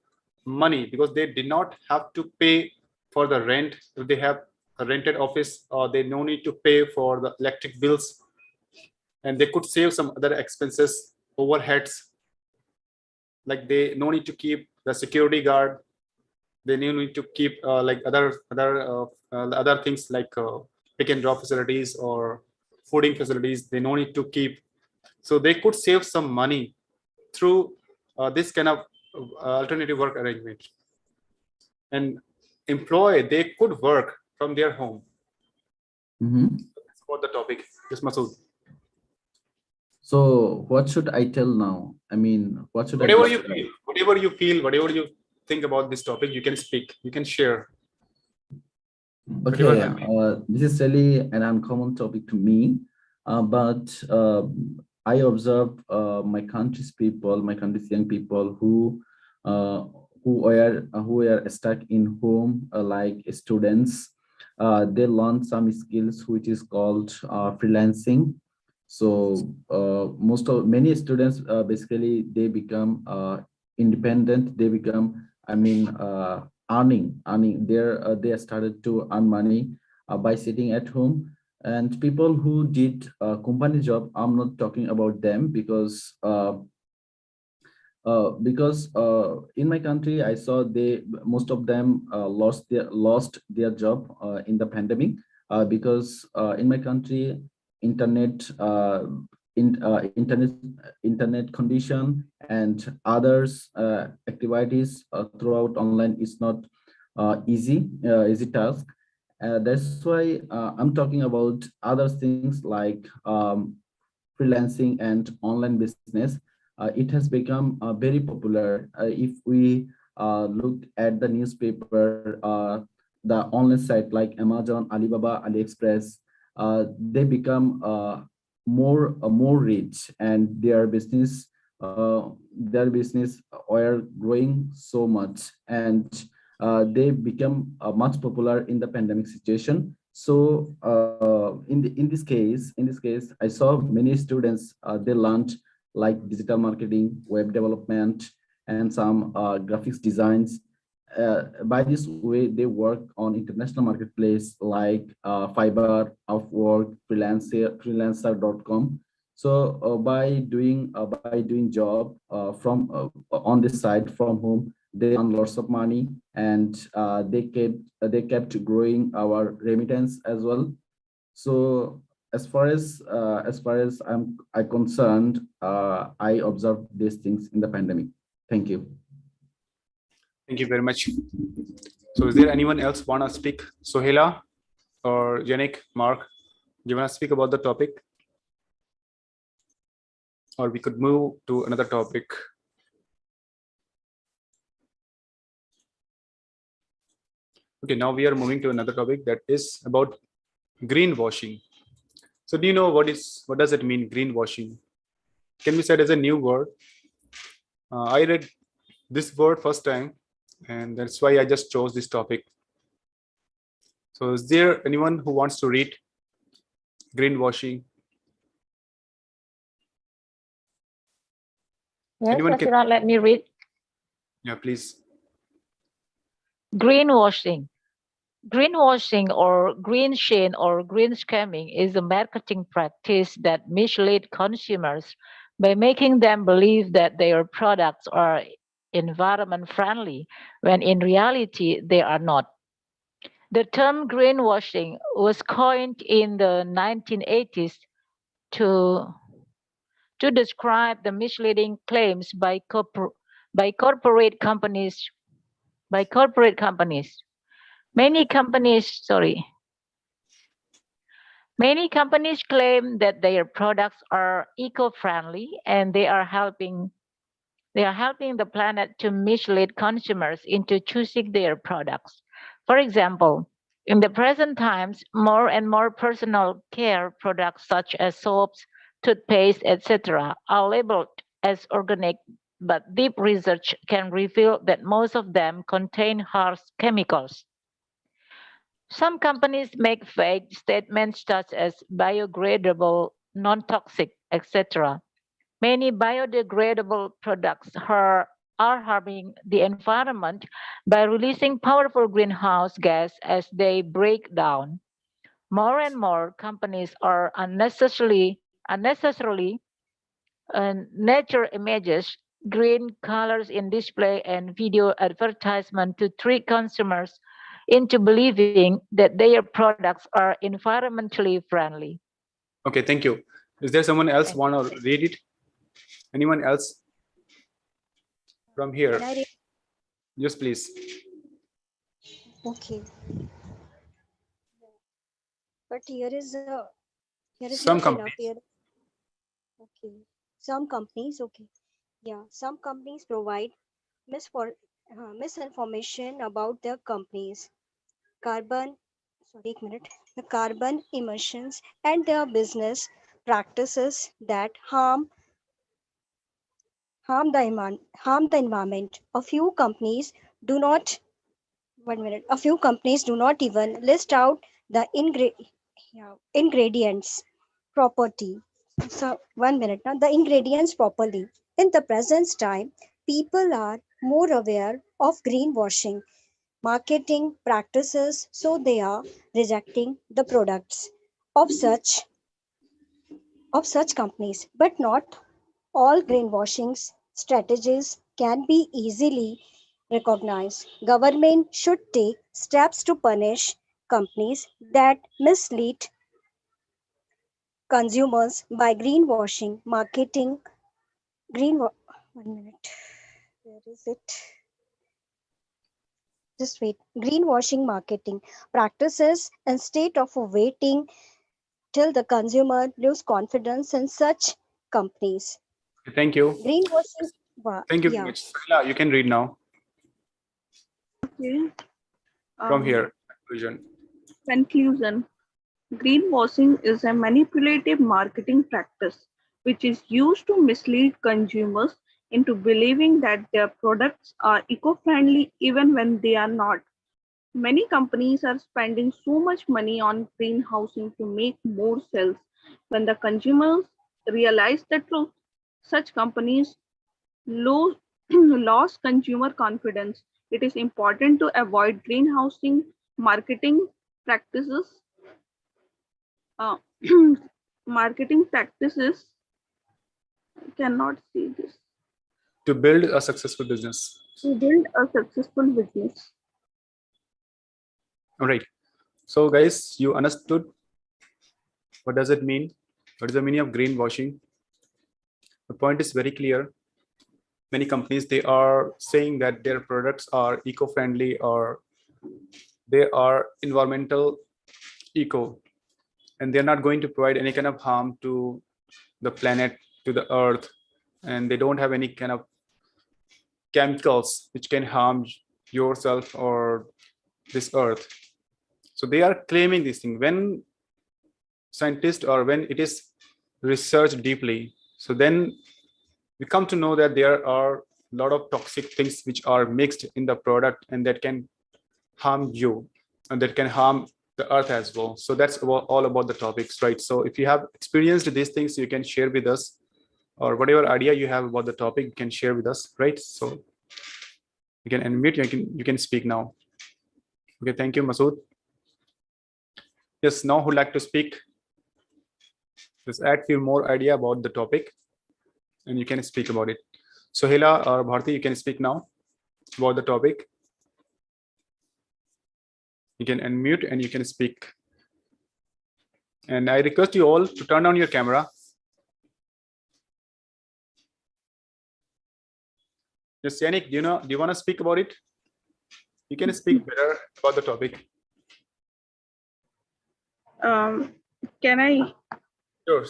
money because they did not have to pay for the rent. If they have a rented office, or they no need to pay for the electric bills, and they could save some other expenses, overheads, like they no need to keep the security guard, they no need to keep like other things like pick and drop facilities or fooding facilities, they no need to keep. So they could save some money through this kind of alternative work arrangement. And employee, they could work from their home. That's about the topic. Yes, Masood. So what should I tell now? I mean, what should Whatever I you feel, whatever you think about this topic, you can speak, you can share. Okay, this is really an uncommon topic to me, but I observe my country's people, my country's young people who were stuck in home, like students. They learn some skills which is called freelancing. So many students basically they become independent. They become, I mean, earning. They started to earn money by sitting at home. And people who did company job, I'm not talking about them because in my country I saw most of them lost their job in the pandemic because in my country internet internet condition and others activities throughout online is not easy task. That's why I'm talking about other things like freelancing and online business. It has become very popular. If we look at the newspaper, the online site like Amazon, Alibaba, AliExpress, they become more rich, and their business are growing so much, and they become much popular in the pandemic situation. So in this case, I saw many students they learned like digital marketing, web development, and some graphics designs. By this way, they work on international marketplace like Fiverr, Upwork, freelancer.com. So by doing job from on this side from home, they earn lots of money, and they kept growing our remittance as well. So as far as I'm concerned, I observed these things in the pandemic. Thank you. Thank you very much. So is there anyone else want to speak? Sohela or Yannick, Mark, do you want to speak about the topic? Or we could move to another topic. Okay, now we are moving to another topic that is about greenwashing. So do you know what does it mean, greenwashing? Can be said as a new word. I read this word first time, and that's why I just chose this topic. So is there anyone who wants to read greenwashing? Yes, Ashira, let me read. Yeah, please. Greenwashing. Greenwashing or green shade or green scamming is a marketing practice that misleads consumers by making them believe that their products are environment friendly when in reality they are not. The term greenwashing was coined in the 1980s to describe the misleading claims by corporate companies. Many companies claim that their products are eco-friendly and they are helping the planet to mislead consumers into choosing their products. For example, in the present times, more and more personal care products such as soaps, toothpaste, etc. are labeled as organic, but deep research can reveal that most of them contain harsh chemicals. Some companies make vague statements such as biodegradable, non-toxic, etc. Many biodegradable products are harming the environment by releasing powerful greenhouse gas as they break down. More and more companies are unnecessarily nature images, green colors in display and video advertisement to trick consumers into believing that their products are environmentally friendly. Okay, thank you. Is there someone else Thank want to read it? Anyone else from here? Can I read? Yes, please. Okay. But here is Some not enough companies. here. Okay. Some companies, okay. Yeah, some companies provide misinformation about their companies, carbon, sorry, एक minute, the carbon emissions and their business practices that harm the environment. A few companies do not 1 minute. A few companies do not even list out the ingredients property. So 1 minute now. The ingredients properly. In the present time, people are more aware of greenwashing marketing practices, so they are rejecting the products of such companies. But not all greenwashing strategies can be easily recognized. Government should take steps to punish companies that mislead consumers by greenwashing marketing. Green 1 minute. Where is it? Just wait. Greenwashing marketing practices instead of waiting till the consumer lose confidence in such companies. Thank you. Greenwashing, Thank you very yeah. much. Sahila, you can read now Okay. from Um, here. Conclusion. Conclusion. Greenwashing is a manipulative marketing practice which is used to mislead consumers into believing that their products are eco-friendly even when they are not. Many companies are spending so much money on greenhousing to make more sales. When the consumers realize the truth, such companies lose, lost consumer confidence. It is important to avoid greenhousing marketing practices. Uh, marketing practices. I cannot see this. To build a successful business. To build a successful business. All right. So guys, you understood what does it mean? What is the meaning of greenwashing? The point is very clear. Many companies, they are saying that their products are eco-friendly or they are environmental eco, and they're not going to provide any kind of harm to the planet, to the earth, and they don't have any kind of chemicals which can harm yourself or this earth. So they are claiming this thing. When scientists or when it is researched deeply, so then we come to know that there are a lot of toxic things which are mixed in the product and that can harm you and that can harm the earth as well. So that's all about the topics, right? So if you have experienced these things, you can share with us, or whatever idea you have about the topic, you can share with us, right? So you can unmute, you can speak now. Okay, thank you, Masood. Yes, now who'd like to speak? Just add few more idea about the topic and you can speak about it. So Hila or Bharti, you can speak now about the topic. You can unmute and you can speak. And I request you all to turn on your camera. Yes, Yannick, do you want to speak about it? You can speak better about the topic. Can I? Sure.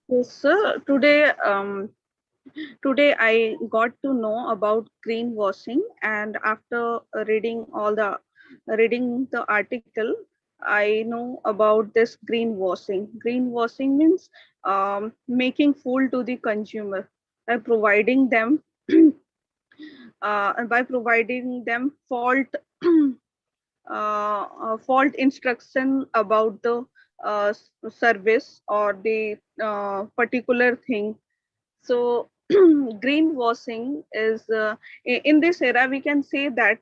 Yes, sir. Today I got to know about greenwashing, and after reading the article, I know about this greenwashing. Greenwashing means making fool to the consumer by providing them fault fault instruction about the service or the particular thing. So greenwashing is in this era, we can say that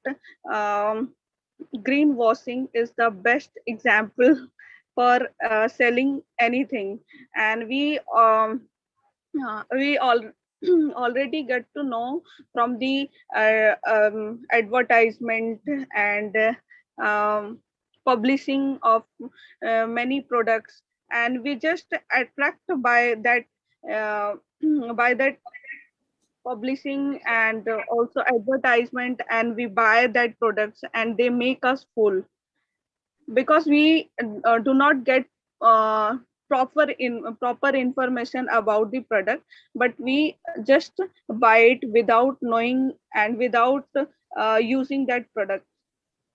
greenwashing is the best example for selling anything, and we all already get to know from the advertisement and publishing of many products, and we just attract uh, by that publishing and also advertisement, and we buy that products and they make us full because we do not get uh, proper information about the product, but we just buy it without knowing and without using that product.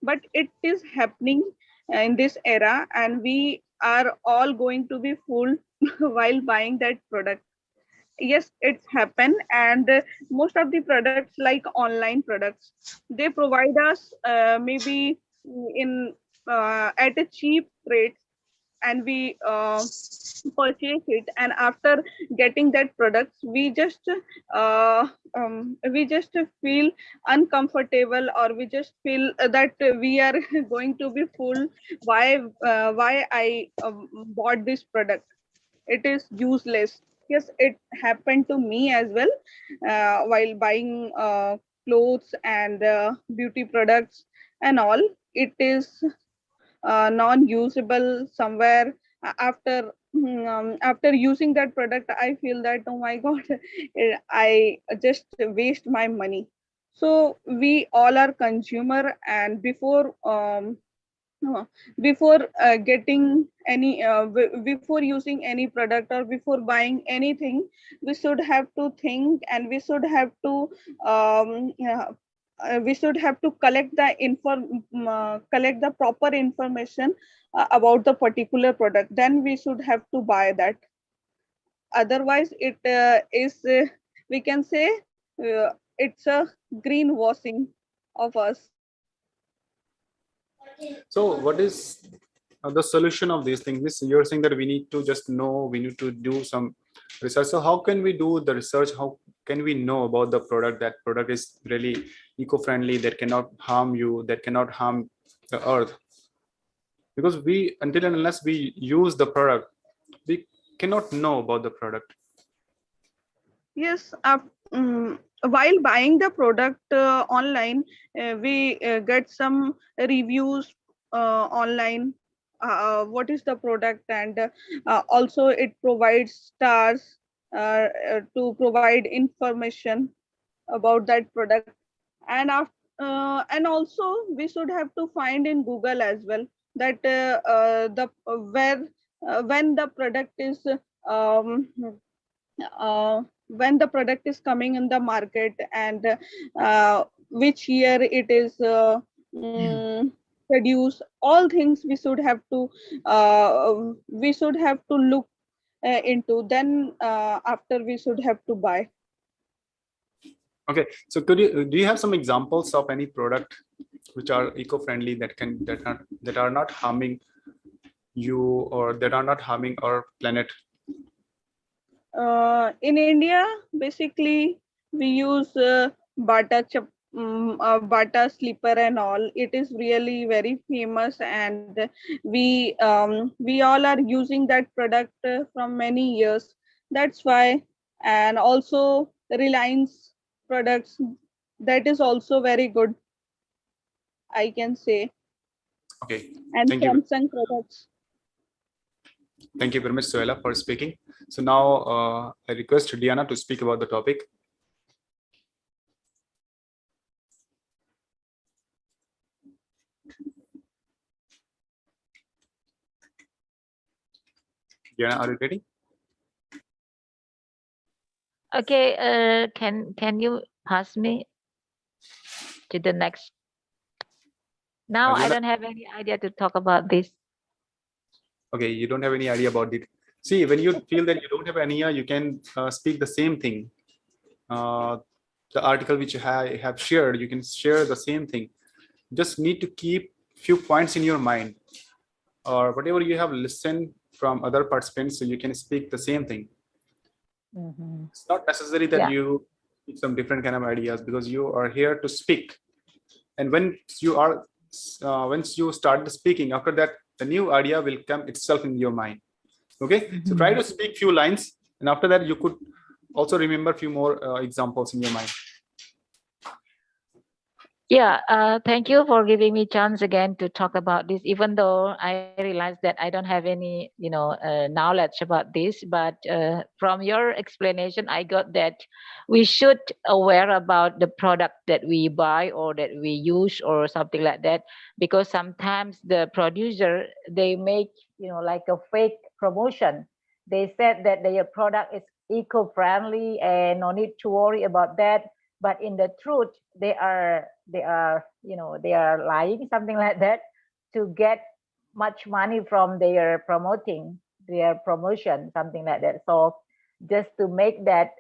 But it is happening in this era, and we are all going to be fooled while buying that product. Yes, it's happened, and most of the products like online products, they provide us maybe in at a cheap rate, and we purchase it, and after getting that products we just feel uncomfortable, or we just feel that we are going to be fooled. Why I bought this product? It is useless. Yes, it happened to me as well while buying clothes and beauty products and all. It is non-usable somewhere. After using that product, I feel that, oh my god, I just waste my money. So we all are consumer, and before getting any before using any product or before buying anything, we should have to think, and we should have to collect the collect the proper information about the particular product, then we should have to buy that. Otherwise it is we can say it's a greenwashing of us. So what is the solution of these things? This, you're saying that we need to just know, we need to do some research. So how can we do the research? How can we know about the product, that product is really eco-friendly, that cannot harm you, that cannot harm the earth? Because we, until and unless we use the product, we cannot know about the product. Yes, while buying the product online, we get some reviews online. What is the product, and also it provides stars to provide information about that product, and also we should have to find in Google as well that the where when the product is um, when the product is coming in the market, and which year it is produced. All things we should have to look into, then after we should have to buy. Okay, so could you, do you have some examples of any product which are eco-friendly, that are not harming you, or that are not harming our planet? In India, basically, we use Bata slipper and all. It is really very famous, and we all are using that product from many years. That's why, and also Reliance products, that is also very good, I can say. Okay, And thank you. Samsung products. Thank you very much, Sohela, for speaking. So now I request Diana to speak about the topic. Diana, are you ready? Okay, can you pass me to the next? Now I don't have any idea to talk about this. Okay, you don't have any idea about it. See, when you feel that you don't have any idea, you can speak the same thing. The article which I have shared, you can share the same thing. Just need to keep few points in your mind, or whatever you have listened from other participants, so you can speak the same thing. It's not necessary that Yeah. you keep some different kind of ideas, because you are here to speak. And when you are, once you start speaking, after that, the new idea will come itself in your mind. Okay, so try to speak few lines, and after that, you could also remember few more examples in your mind. Yeah, thank you for giving me chance again to talk about this, even though I realize that I don't have any, knowledge about this, but from your explanation, I got that we should aware about the product that we buy or that we use or something like that, because sometimes the producer, they make, like a fake promotion. They said that their product is eco-friendly and no need to worry about that, but in the truth they are lying, something like that, to get much money from their promotion, something like that. So just to make that,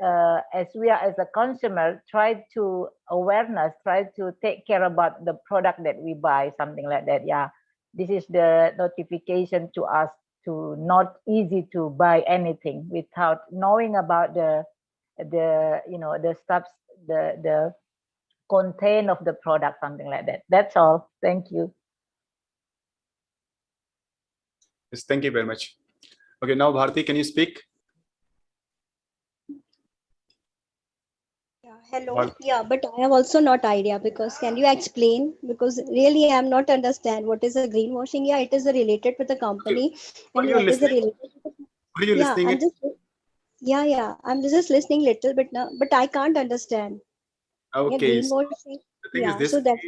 as we are as a consumer, try to awareness, try to take care about the product that we buy, something like that. Yeah, this is the notification to us, to not easy to buy anything without knowing about the the stuff, the content of the product, something like that. That's all. Thank you. Yes, thank you very much. Okay, now Bharti, can you speak? Yeah, hello. Yeah, but I have also not idea, because can you explain? Because really I'm not understand what is a greenwashing. Yeah, it is related with the company, Are and you yeah, it is listening? related. Are you Yeah, listening? I'm just. Yeah, I'm just listening little bit now, but I can't understand. Yeah, Okay, so greenwashing. the thing is Yeah, this: so that's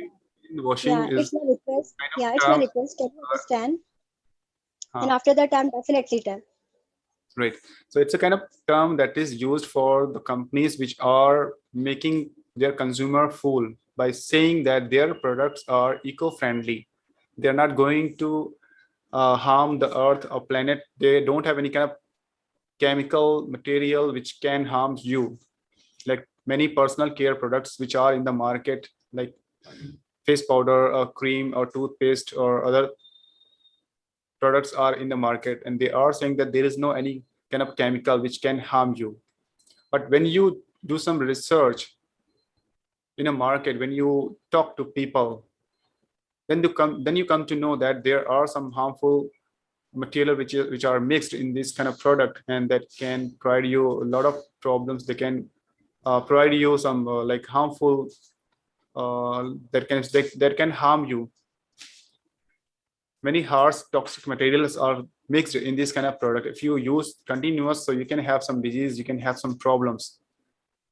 washing yeah, is it's my request. kind Yeah, of it's my term. request. Can you understand? And Huh. after that, I'm definitely tell. Right. So it's a kind of term that is used for the companies which are making their consumer fool by saying that their products are eco-friendly. They're not going to harm the earth or planet. They don't have any kind of chemical material which can harm you. Like many personal care products which are in the market, like face powder or cream or toothpaste or other products are in the market, and they are saying that there is no any kind of chemical which can harm you. But when you do some research in a market, when you talk to people, then you come to know that there are some harmful material which are mixed in this kind of product, and that can provide you a lot of problems. They can provide you some like harmful that can harm you. Many harsh toxic materials are mixed in this kind of product. If you use continuous, so you can have some disease, you can have some problems.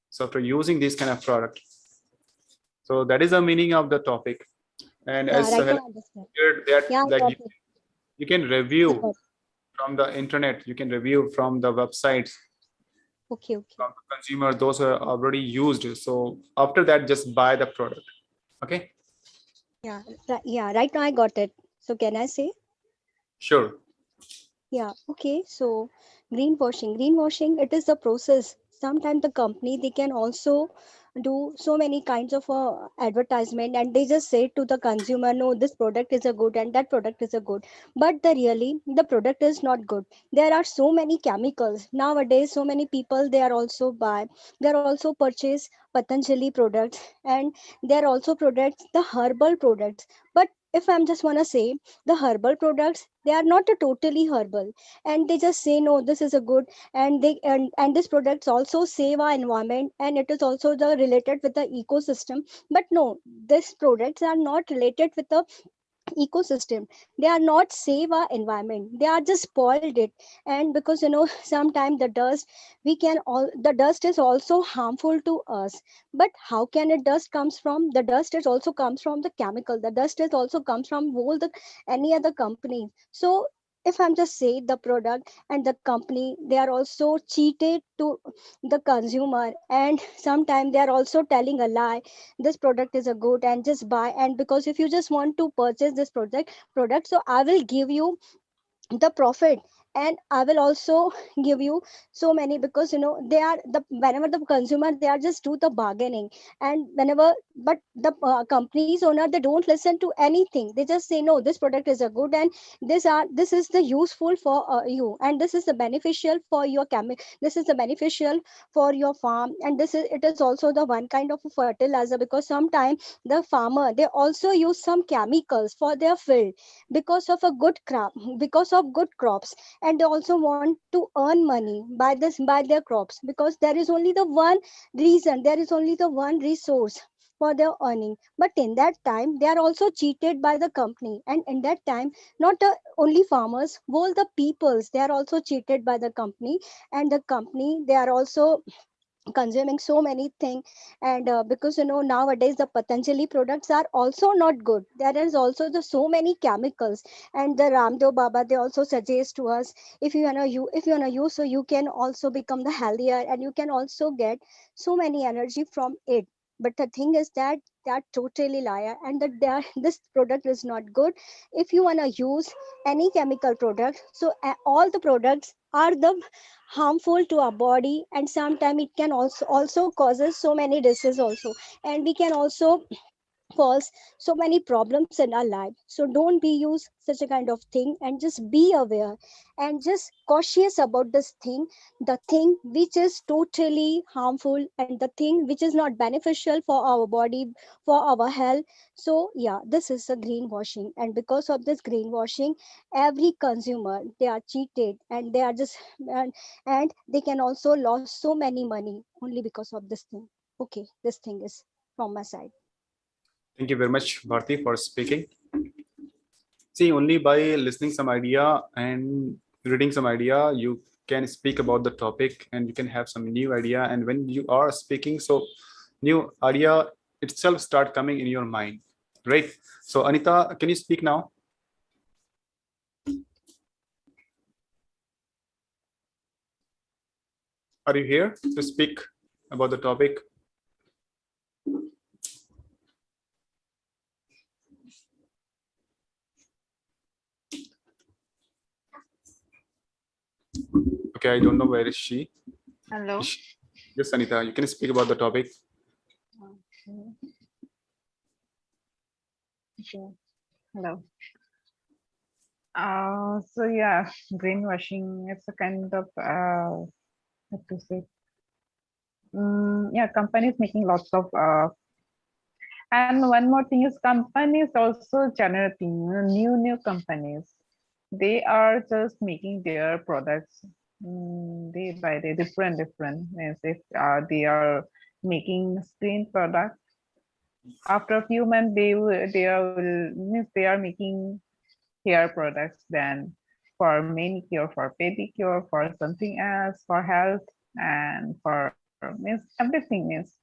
So after using this kind of product, so that is the meaning of the topic. And Yeah, as right Sahel now I understand. shared that, Yeah, I like got it. you can I review got it. from the internet, you can review from the websites Okay. from the consumer, those are already used. So after that, just buy the product. Okay. Yeah, right now I got it. So can I say? Sure. Yeah, okay. So greenwashing, it is a process. Sometimes the company, they can also do so many kinds of advertisement, and they just say to the consumer, no, this product is a good and that product is a good. But the product is not good. There are so many chemicals. Nowadays, so many people, they are also purchase Patanjali products, and they are also products, the herbal products. But if I'm just want to say, the herbal products, they are not a totally herbal, and they just say no, this is a good, and this products also save our environment, and it is also the related with the ecosystem. But no, these products are not related with the ecosystem. They are not save our environment, they are just spoiled it. And because sometimes the dust is also harmful to us. But how can it dust comes from? The dust is also comes from the chemical, the dust is also comes from all the any other company. So if I'm just say, the product and the company, they are also cheated to the consumer, and sometimes they are also telling a lie, this product is a good and just buy. And because if you just want to purchase this product, so I will give you the profit, And I will also give you so many, because they are the, whenever the consumer, they are just do the bargaining, and whenever, but the company's owner, they don't listen to anything. They just say, no, this product is a good, and this is the useful for you, and this is the beneficial for your this is the beneficial for your farm, and it is also the one kind of a fertilizer, because sometimes the farmer, they also use some chemicals for their field, because of a good crop, because of good crops, and they also want to earn money by their crops, because there is only the one reason, there is only the one resource for their earning. But in that time, they are also cheated by the company, and in that time, not only farmers, all the peoples, they are also cheated by the company, and the company, they are also consuming so many things. And because nowadays the Patanjali products are also not good, there is also the so many chemicals. And the Ramdev Baba, they also suggest to us, if you wanna use, so you can also become the healthier, and you can also get so many energy from it. But the thing is that they are totally liar, and that this product is not good. If you want to use any chemical product, so all the products are the harmful to our body, and sometimes it can also causes so many diseases also, and we can also cause so many problems in our life. So don't be use such a kind of thing, and just be aware, and just cautious about this thing, the thing which is totally harmful, and the thing which is not beneficial for our body, for our health. So yeah, this is a greenwashing, and because of this greenwashing, every consumer, they are cheated, and they are just and they can also lose so many money only because of this thing. Okay, this thing is from my side. Thank you very much, Bharti, for speaking. See, only by listening some idea and reading some idea, you can speak about the topic, and you can have some new idea. And when you are speaking, so new idea itself start coming in your mind, right? So Anita, can you speak now? Are you here to speak about the topic? Okay, I don't know where is she. Hello. Yes, Anita, you can speak about the topic. Okay. Hello. So yeah, greenwashing, it's a kind of what to say. Yeah, companies making lots of and one more thing is companies also generating new companies. They are just making their products day by day different means if they are making screen product, after a few months they are making hair products, then for manicure, for pedicure, for something else, for health, and for means everything means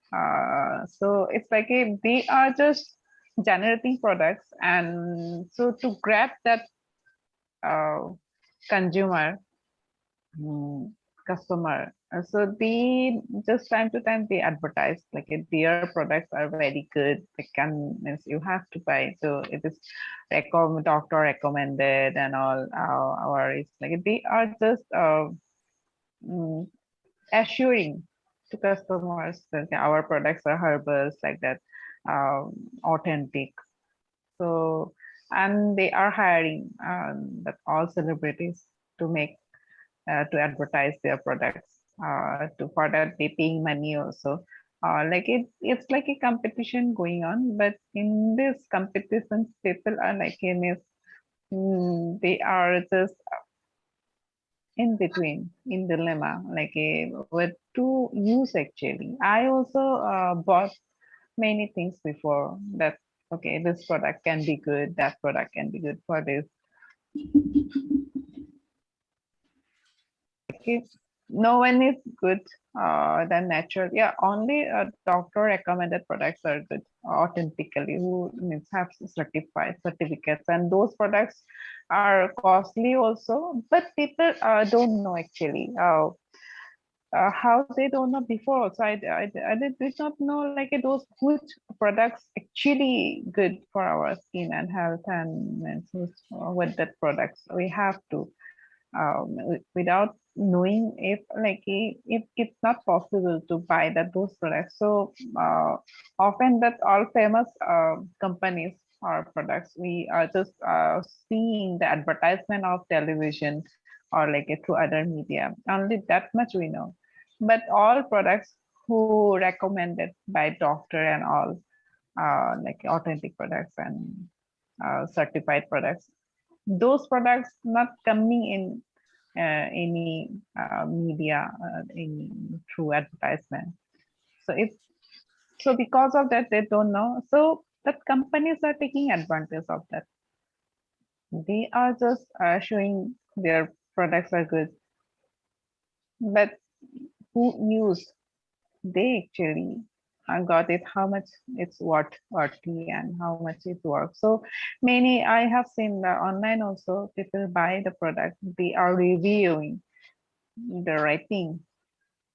so it's like they are just generating products, and so to grab that consumer customer, so they just time to time they advertise like their products are very good, they can means you have to buy, so it is doctor recommended and all, or it's like they are just assuring to customers that our products are herbals like that, authentic. So and they are hiring that all celebrities to make to advertise their products, to for that they paying money also, like it's like a competition going on, but in this competition people are like they are just in between, in dilemma, like what to use actually. I also bought many things before that, okay, this product can be good, that product can be good for this. Okay, no one is good than natural. Yeah, only doctor recommended products are good authentically, who means have certified certificates, and those products are costly also, but people don't know actually how they don't know before. So I did not know like those which products actually good for our skin and health, and what that products we have to without knowing if it's not possible to buy those products. So often that all famous companies or products, we are just seeing the advertisement of television or through other media. Only that much we know. But all products who recommended by doctor and all, authentic products and certified products, those products not coming in any media through advertisement. So it's so because of that they don't know. So that companies are taking advantage of that. They are just showing their products are good, but who use they actually got it, how much it's worthy and how much it works. So many I have seen the online also, people buy the product, they are reviewing the writing,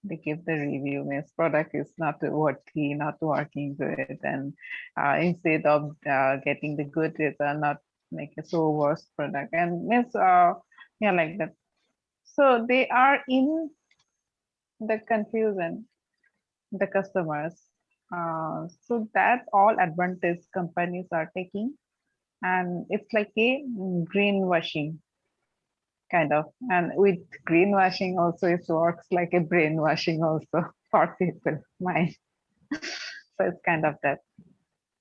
they give the review, means product is not worthy, not working good, and instead of getting the good result, not make a so worst product, and means yeah, like that. So they are in the confusion, the customers. So that all advantage companies are taking, and it's like a greenwashing kind of. And with greenwashing also, it works like a brainwashing also for people mind. So it's kind of that.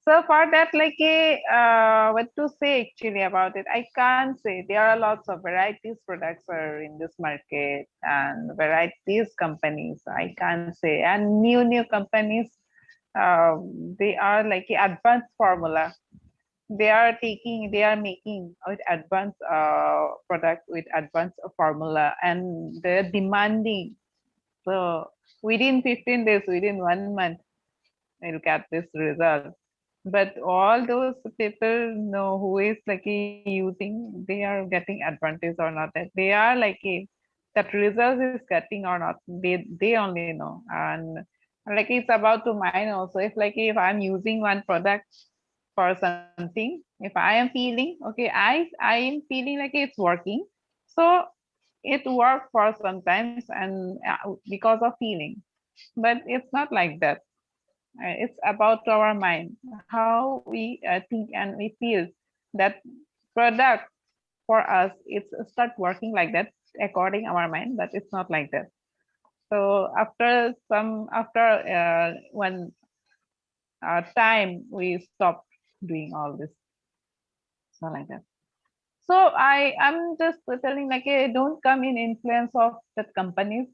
So for that, what to say actually about it, I can't say. There are lots of varieties products are in this market and varieties companies. I can't say. And new companies, they are like advanced formula. They are making with advanced product with advanced formula, and they're demanding. So within 15 days, within 1 month, you'll get this result. But all those people know who is using, they are getting advantage or not. That they are that result is getting or not. They only know. And it's about to mine also. If I'm using one product for something, if I am feeling okay, I am feeling like it's working, so it worked for sometimes and because of feeling, but it's not like that. It's about our mind, how we think and we feel that product for us, it's start working like that according our mind, but it's not like that. So after one time we stop doing all this, so like that. So I'm just telling don't come in influence of that companies,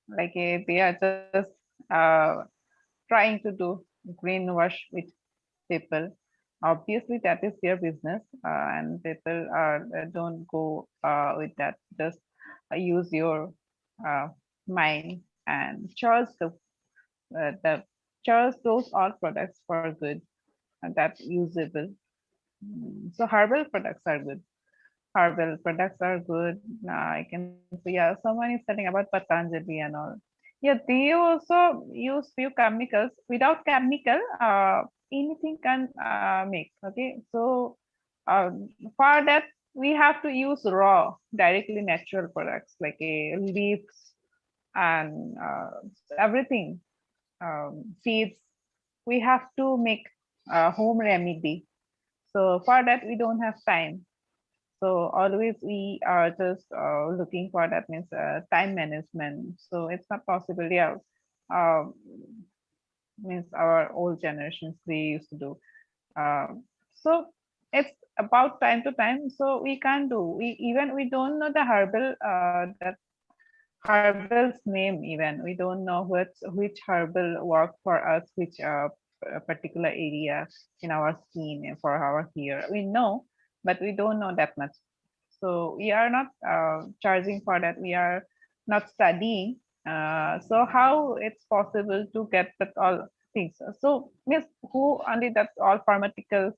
they are just uh, trying to do greenwash with people. Obviously that is their business, and people are don't go with that. Just use your mind and choose those all products for good and that usable. So herbal products are good. Herbal products are good. I can see, yeah, someone is telling about Patanjali and all. Yeah, they also use few chemicals. Without chemical, anything can make. Okay, so for that we have to use raw, directly natural products like leaves and everything, seeds. We have to make home remedy. So for that we don't have time. So always we are just looking for that, means time management. So it's not possible. Yeah, means our old generations they used to do. So it's about time to time. So we can't do. We don't know the herbal that herbal's name even. We don't know which herbal work for us, which particular area in our skin for our hair. We know, but we don't know that much. So we are not charging for that. We are not studying. So how it's possible to get that all things? So means who only that all pharmaceuticals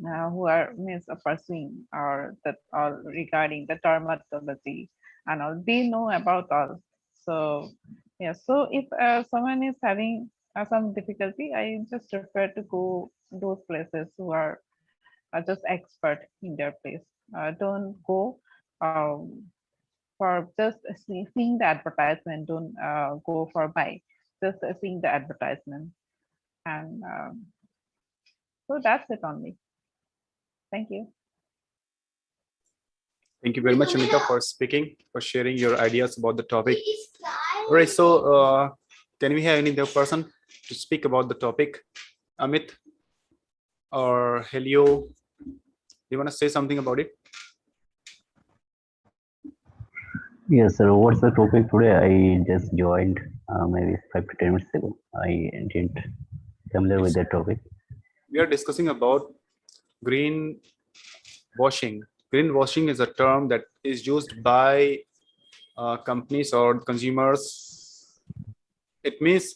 who are means pursuing or that all regarding the dermatology and all, they know about all. So yeah, so if someone is having some difficulty, I just refer to go those places who are just expert in their place. Don't go for just seeing the advertisement. Don't go for buy, just seeing the advertisement. And so that's it only. Thank you. Thank you very much, Amita, for speaking, for sharing your ideas about the topic. All right, so can we have any other person to speak about the topic? Amit or Helio, do you want to say something about it? Yes, sir. What's the topic today? I just joined maybe 5 to 10 minutes ago. I didn't familiar with that topic. We are discussing about green washing. Green washing is a term that is used by companies or consumers. It means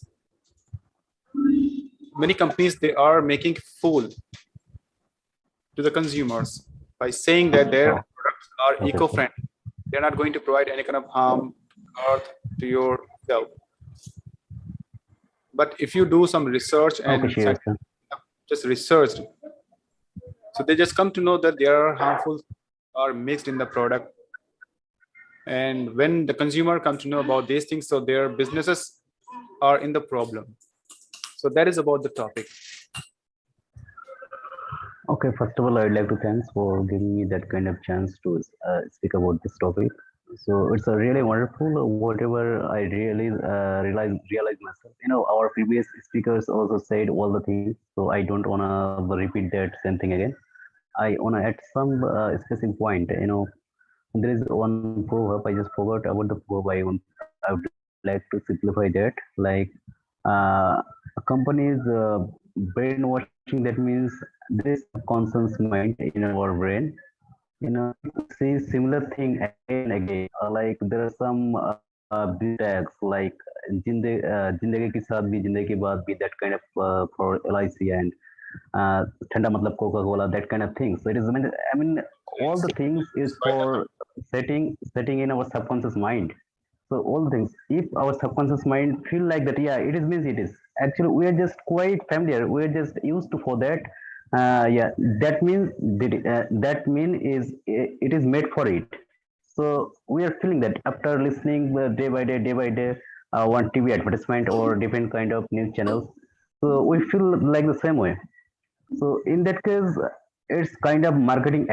many companies, they are making fool to the consumers by saying that their products are eco-friendly. They're not going to provide any kind of harm to earth, to yourself. But if you do some research and just researched, so they just come to know that there are harmful are mixed in the product. And when the consumer comes to know about these things, so their businesses are in the problem. So that is about the topic. Okay, first of all, I'd like to thanks for giving me that kind of chance to speak about this topic. So it's a really wonderful. Whatever I really realize myself. You know, our previous speakers also said all the things, so I don't wanna repeat that same thing again. I wanna add some specific point. You know, there is one proverb. I just forgot about the proverb. I would like to simplify that. Like a company's brainwashing. That means there is conscious mind in our brain. You know, see similar thing again and again. Like there are some tags like जिंदगी के साथ भी जिंदगी के बाद भी, that kind of for LIC and ठंडा मतलब Coca-Cola, that kind of thing. So it is, I mean all the things is for setting in our subconscious mind. So all the things, if our subconscious mind feel like that, yeah, it is means it is. Actually, we are just quite familiar. We are just used to for that. Yeah, that means that mean is it is made for it. So we are feeling that after listening day by day, one TV advertisement or different kind of news channels. So we feel like the same way. So in that case, it's kind of marketing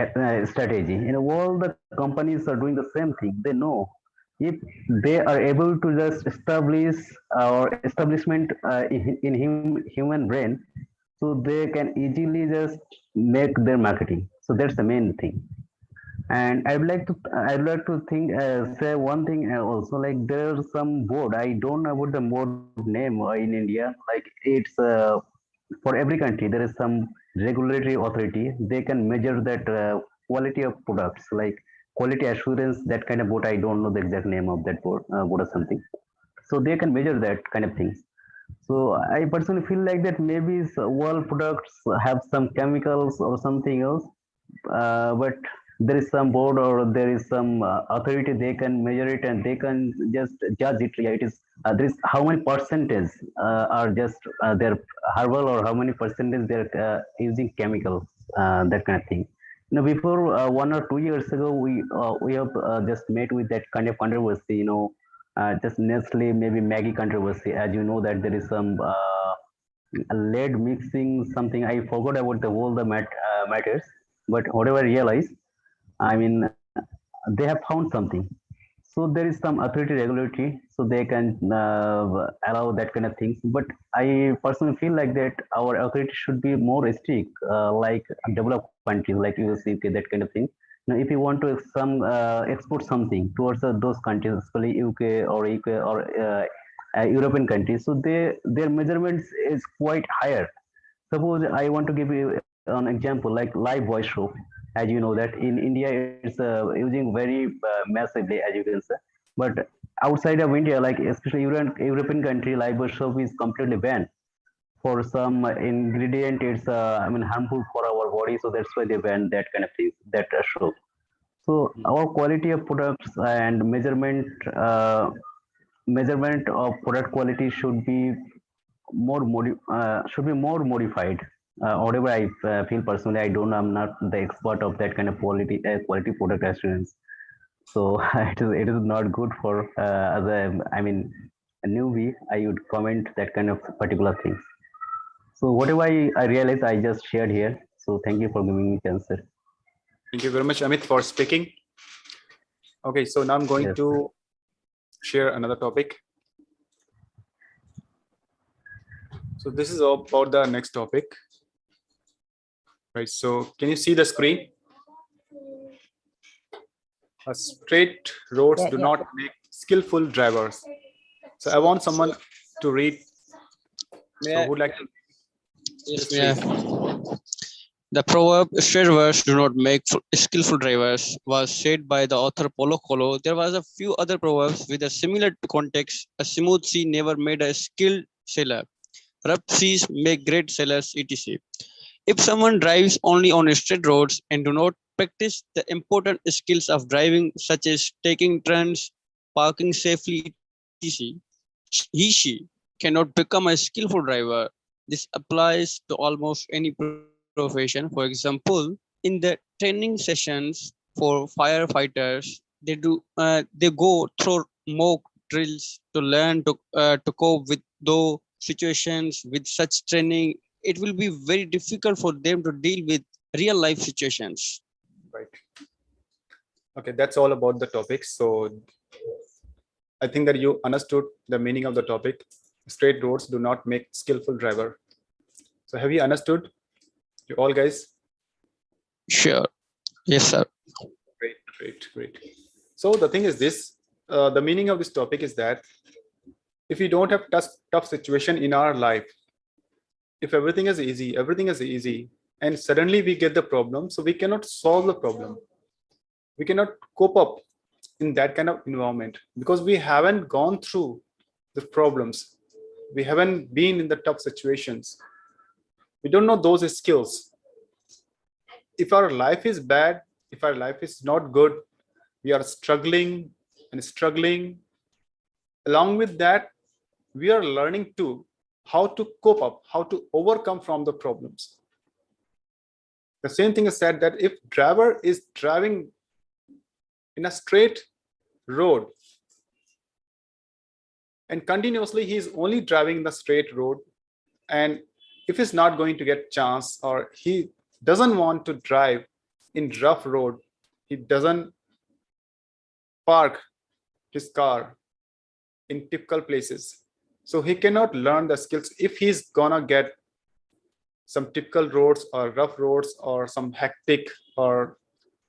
strategy. You know, all the companies are doing the same thing. They know if they are able to just establish or establishment in human brain, so they can easily just make their marketing. So that's the main thing. And I'd like to think say one thing also, like there's some board. I don't know about the board name in India. Like it's for every country there is some regulatory authority. They can measure that quality of products, like quality assurance. That kind of board. I don't know the exact name of that board or something. So they can measure that kind of things. So I personally feel like that maybe all products have some chemicals or something else, but there is some board or there is some authority. They can measure it and they can just judge it. Yeah, it is there is how many percentage are just they're herbal or how many percentage they're using chemicals, that kind of thing. You know, before 1 or 2 years ago, we have just met with that kind of controversy. You know, just Nestle, maybe Maggie controversy. As you know that there is some lead mixing something. I forgot about the whole matters, but whatever I realized, I mean, they have found something. So there is some authority regulatory, so they can allow that kind of things. But I personally feel like that our authority should be more strict, like developed countries like US, UK, that kind of thing. Now, if you want to export something towards those countries, especially UK or European countries, so their measurements is quite higher. Suppose I want to give you an example like live voice show. As you know that in India it's using very massively, as you can say. But outside of India, like especially European country, live voice show is completely banned. For some ingredient, it's harmful for our body, so that's why they ban that kind of thing, that show. So our quality of products and measurement of product quality should be more modified. whatever I feel personally, I'm not the expert of that kind of quality product assurance. So it is not good for as a newbie. I would comment that kind of particular things. So whatever I realized, I just shared here. So thank you for giving me chance, sir. Thank you very much, Amit, for speaking. Okay, so now I'm going to share another topic. So this is about the next topic. Right, so can you see the screen? Straight roads do not make skillful drivers. So I want someone to read. So who would like to? Yes, the proverb "straight roads do not make skillful drivers" was said by the author Paulo Coelho. There was a few other proverbs with a similar context. A smooth sea never made a skilled sailor. Rough seas make great sailors, etc. If someone drives only on straight roads and do not practice the important skills of driving, such as taking turns, parking safely, etc., she cannot become a skillful driver. This applies to almost any profession. For example, in the training sessions for firefighters, they go through mock drills to learn to cope with those situations. With such training, it will be very difficult for them to deal with real life situations. Right. Okay, that's all about the topic. So I think that you understood the meaning of the topic. Straight roads do not make skillful driver. So have you understood? You all guys? Sure. Yes, sir. Great. So the thing is this, the meaning of this topic is that if we don't have tough situation in our life, if everything is easy, and suddenly we get the problem, so we cannot solve the problem. We cannot cope up in that kind of environment because we haven't gone through the problems. We haven't been in the tough situations. We don't know those skills. If our life is bad, if our life is not good, we are struggling. Along with that, we are learning how to cope up, how to overcome from the problems. The same thing is said that if driver is driving in a straight road and continuously he is only driving the straight road, and if he's not going to get chance or he doesn't want to drive in rough road, he doesn't park his car in typical places, so he cannot learn the skills. If he's gonna get some typical roads or rough roads or some hectic or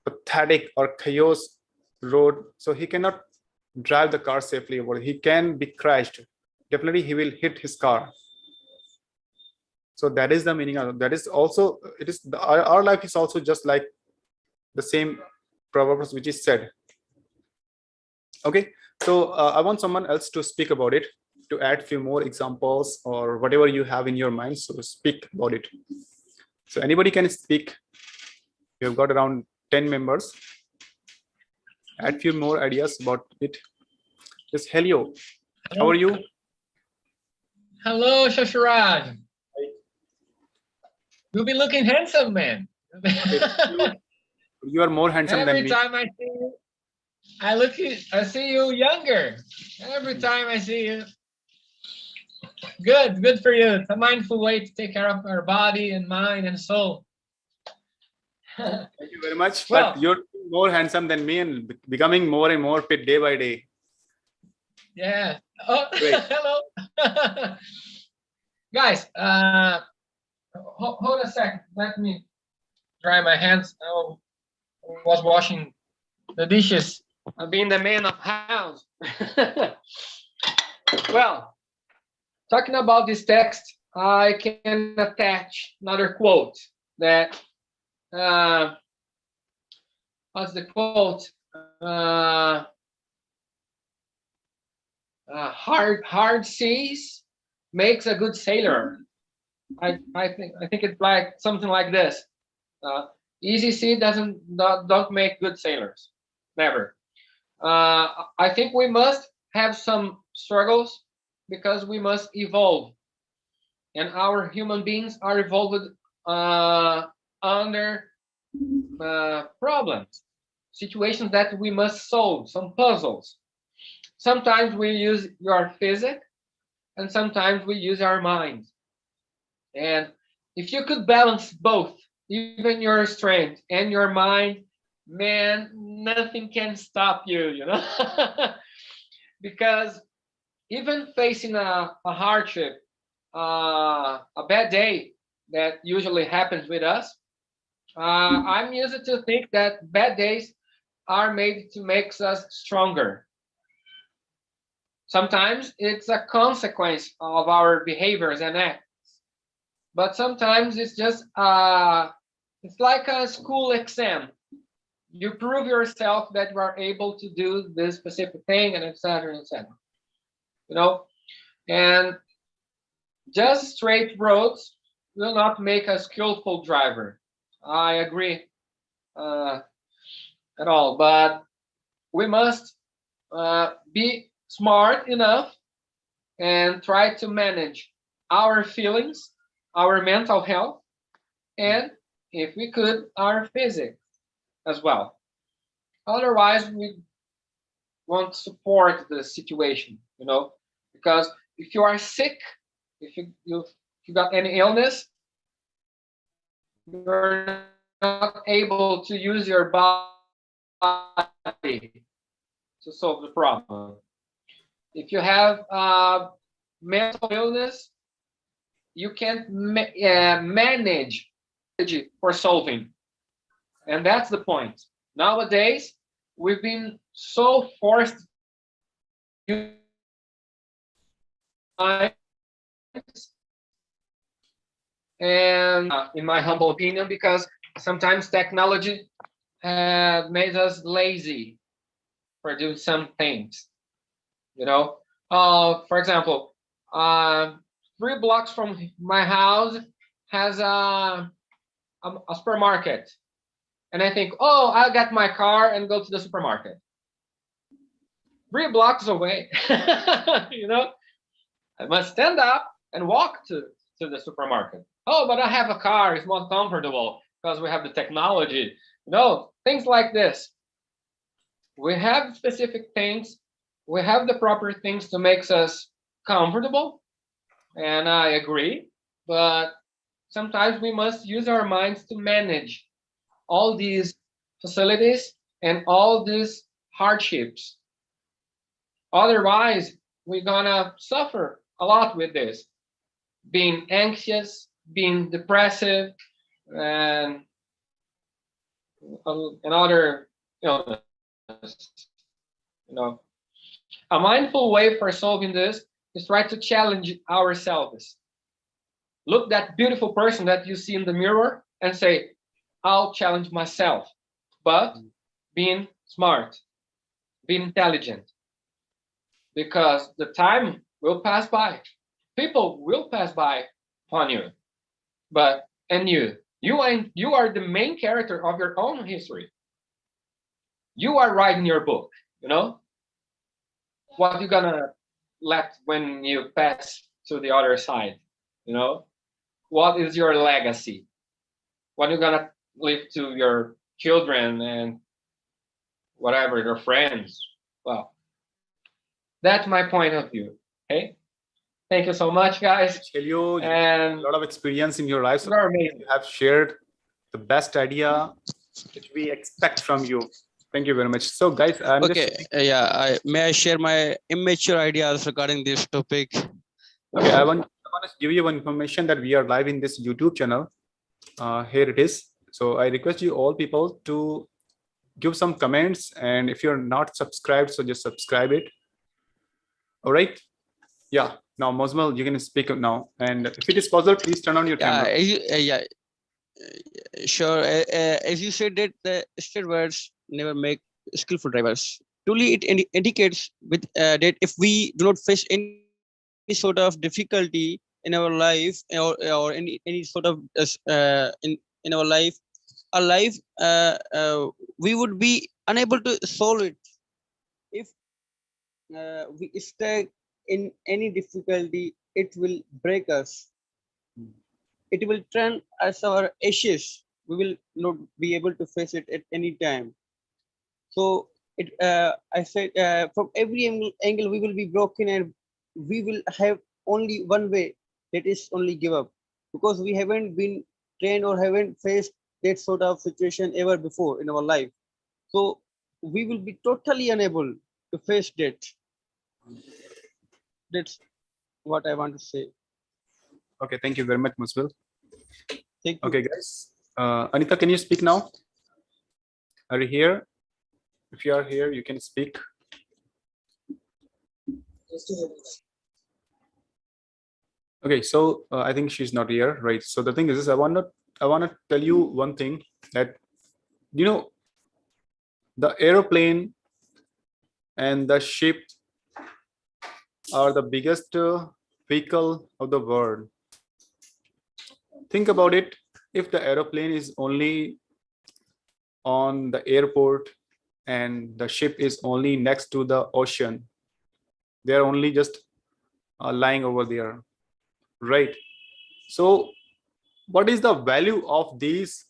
pathetic or chaos road, so he cannot drive the car safely, or he can be crashed. Definitely he will hit his car. So that is the meaning of that. Is also, it is our life is also just like the same proverbs which is said. Okay, so I want someone else to speak about it, to add few more examples or whatever you have in your mind. So speak about it. So anybody can speak. We have got around 10 members. Add few more ideas about it. Just Helio, how are you? Hello, Shasharaj. You'll be looking handsome, man. You are more handsome than me. Every time I see you, I see you younger. Every time I see you. Good for you. It's a mindful way to take care of our body and mind and soul. Thank you very much. Well, but you're more handsome than me and becoming more and more fit day by day. Yeah. Oh, hello. Guys, hold a sec. Let me dry my hands. I was washing the dishes. Being the man of house. Well, talking about this text, I can attach another quote that what's the quote? Hard seas makes a good sailor. I think it's like something like this. Easy sea don't make good sailors. Never. I think we must have some struggles because we must evolve, and our human beings are evolved under problems, situations that we must solve, some puzzles. Sometimes we use your physics, and sometimes we use our mind. And if you could balance both, even your strength and your mind, man, nothing can stop you, you know? Because even facing a hardship, a bad day that usually happens with us, I'm used to think that bad days are made to make us stronger. Sometimes it's a consequence of our behaviors and acts, but sometimes it's just it's like a school exam. You prove yourself that you are able to do this specific thing, and etc. etc. You know, and just straight roads will not make a skillful driver. I agree at all, but we must be smart enough and try to manage our feelings, our mental health, and if we could, our physics as well. Otherwise, we won't support the situation, you know, because if you are sick, if you got any illness, you're not able to use your body to solve the problem. If you have mental illness, you can't manage for solving. And that's the point. Nowadays, we've been so forced to and in my humble opinion, because sometimes technology made us lazy for doing some things. You know, for example, 3 blocks from my house has a supermarket, and I think, oh, I'll get my car and go to the supermarket. 3 blocks away, you know, I must stand up and walk to the supermarket. Oh, but I have a car; it's more comfortable because we have the technology. You know, things like this. We have specific things. We have the proper things to make us comfortable, and I agree. But sometimes we must use our minds to manage all these facilities and all these hardships. Otherwise, we're gonna suffer a lot with this, being anxious, being depressive, and other illness. You know, a mindful way for solving this is try to challenge ourselves. Look that beautiful person that you see in the mirror and say, I'll challenge myself, but being smart, being intelligent, because the time will pass by. People will pass by upon you, but and you are the main character of your own history. You are writing your book, you know. What you gonna let when you pass to the other side, you know? What is your legacy? What are you gonna leave to your children and whatever, your friends? Well, that's my point of view. Okay. Thank you so much, guys. You and a lot of experience in your life. So you're amazing. you have shared the best idea that we expect from you. Thank you very much. So, guys, I'm okay. May I share my immature ideas regarding this topic? Okay, I want to give you one information that we are live in this YouTube channel. Here it is. So I request you all people to give some comments, and if you're not subscribed, so just subscribe it. All right. Yeah. Now, Mosmal, you can speak now, and if it is possible, please turn on your camera. Sure. As you said that the straight words never make skillful drivers. Truly, it indicates with that if we do not face any sort of difficulty in our life or any sort of in our life, we would be unable to solve it. If we stay in any difficulty, it will break us. it will turn as our ashes. We will not be able to face it at any time. So I said from every angle we will be broken, and we will have only one way, that is only give up, because we haven't been trained or haven't faced that sort of situation ever before in our life. So we will be totally unable to face that. That's what I want to say. Okay, thank you very much, Musbil. Thank you. Okay, guys. Anita, can you speak now? Are you here? If you are here, you can speak. Okay, so I think she's not here, right? So the thing is, I want to tell you one thing, that you know, the aeroplane and the ship are the biggest vehicle of the world. Think about it. If the aeroplane is only on the airport and the ship is only next to the ocean, they're only just lying over there, right? So what is the value of these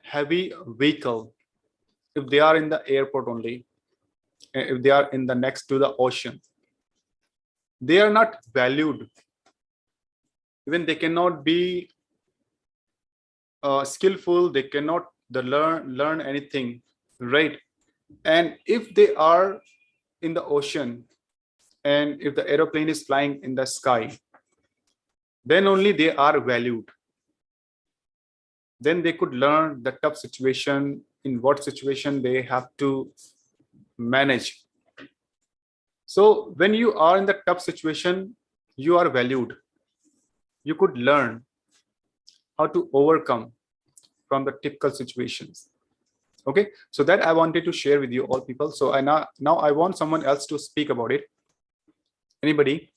heavy vehicle if they are in the airport only, if they are in the next to the ocean? They are not valued. Even they cannot be skillful, they cannot learn anything, right? And if they are in the ocean, and if the aeroplane is flying in the sky, then only they are valued. Then they could learn the tough situation, in what situation they have to manage. So when you are in the tough situation, you are valued. You could learn how to overcome from the typical situations. Okay, so that I wanted to share with you all people. So now I want someone else to speak about it. Anybody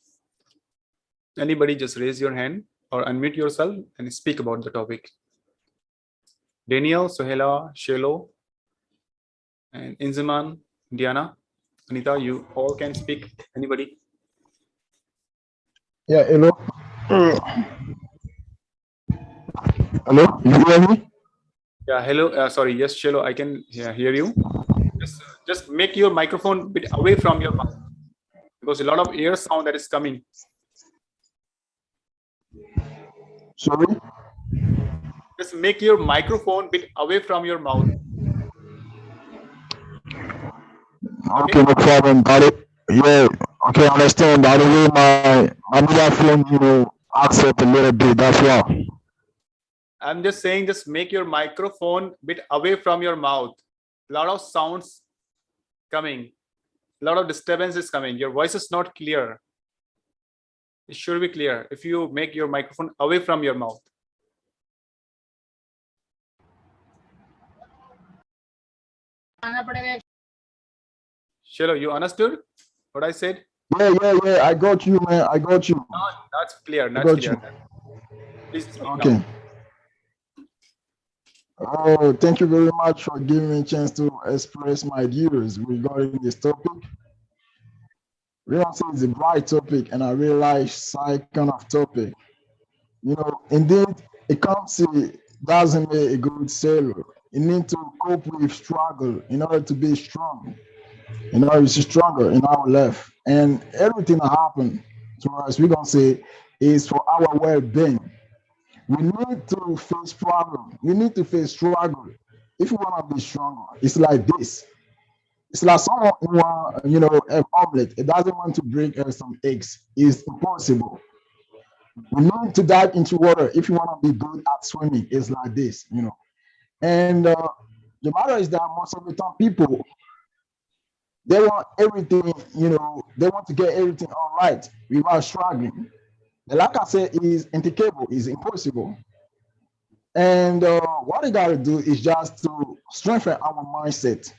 just raise your hand or unmute yourself and speak about the topic. Daniel, Sohela, Shelo, and Inziman, Diana, Anita, you all can speak. Anybody? Yeah, hello. Hello, you hear me? Yeah, hello. Sorry, yes, Shelo, I can hear you. Just make your microphone a bit away from your mouth, because a lot of air sound that is coming. Sorry? Just make your microphone a bit away from your mouth. Okay, no problem. Got it. Yeah, okay, I understand. By the way, my microphone, accept a little bit. That's why. I'm just saying, just make your microphone a bit away from your mouth. A lot of sounds coming. A lot of disturbance is coming. Your voice is not clear. It should be clear if you make your microphone away from your mouth. Shelo, you understood what I said? Yeah. I got you, man. I got you. No, that's clear. I That's got clear. you. Please speak Okay. now. Oh, thank you very much for giving me a chance to express my views regarding this topic. Real is a bright topic, and I realize side kind of topic. Indeed, a country doesn't make a good sailor. You need to cope with struggle in order to be strong, in order to be stronger in our life. And everything that happened to us, we're going to say, is for our well-being. We need to face problem. We need to face struggle. If we want to be stronger, it's like this. It's like someone who want, an omelet. It doesn't want to break some eggs. It's impossible. We need to dive into water if you want to be good at swimming. It's like this, And the matter is that most of the time people, they want everything, they want to get everything all right without struggling. And like I said, it is incapable, it's impossible. And what we got to do is just to strengthen our mindset.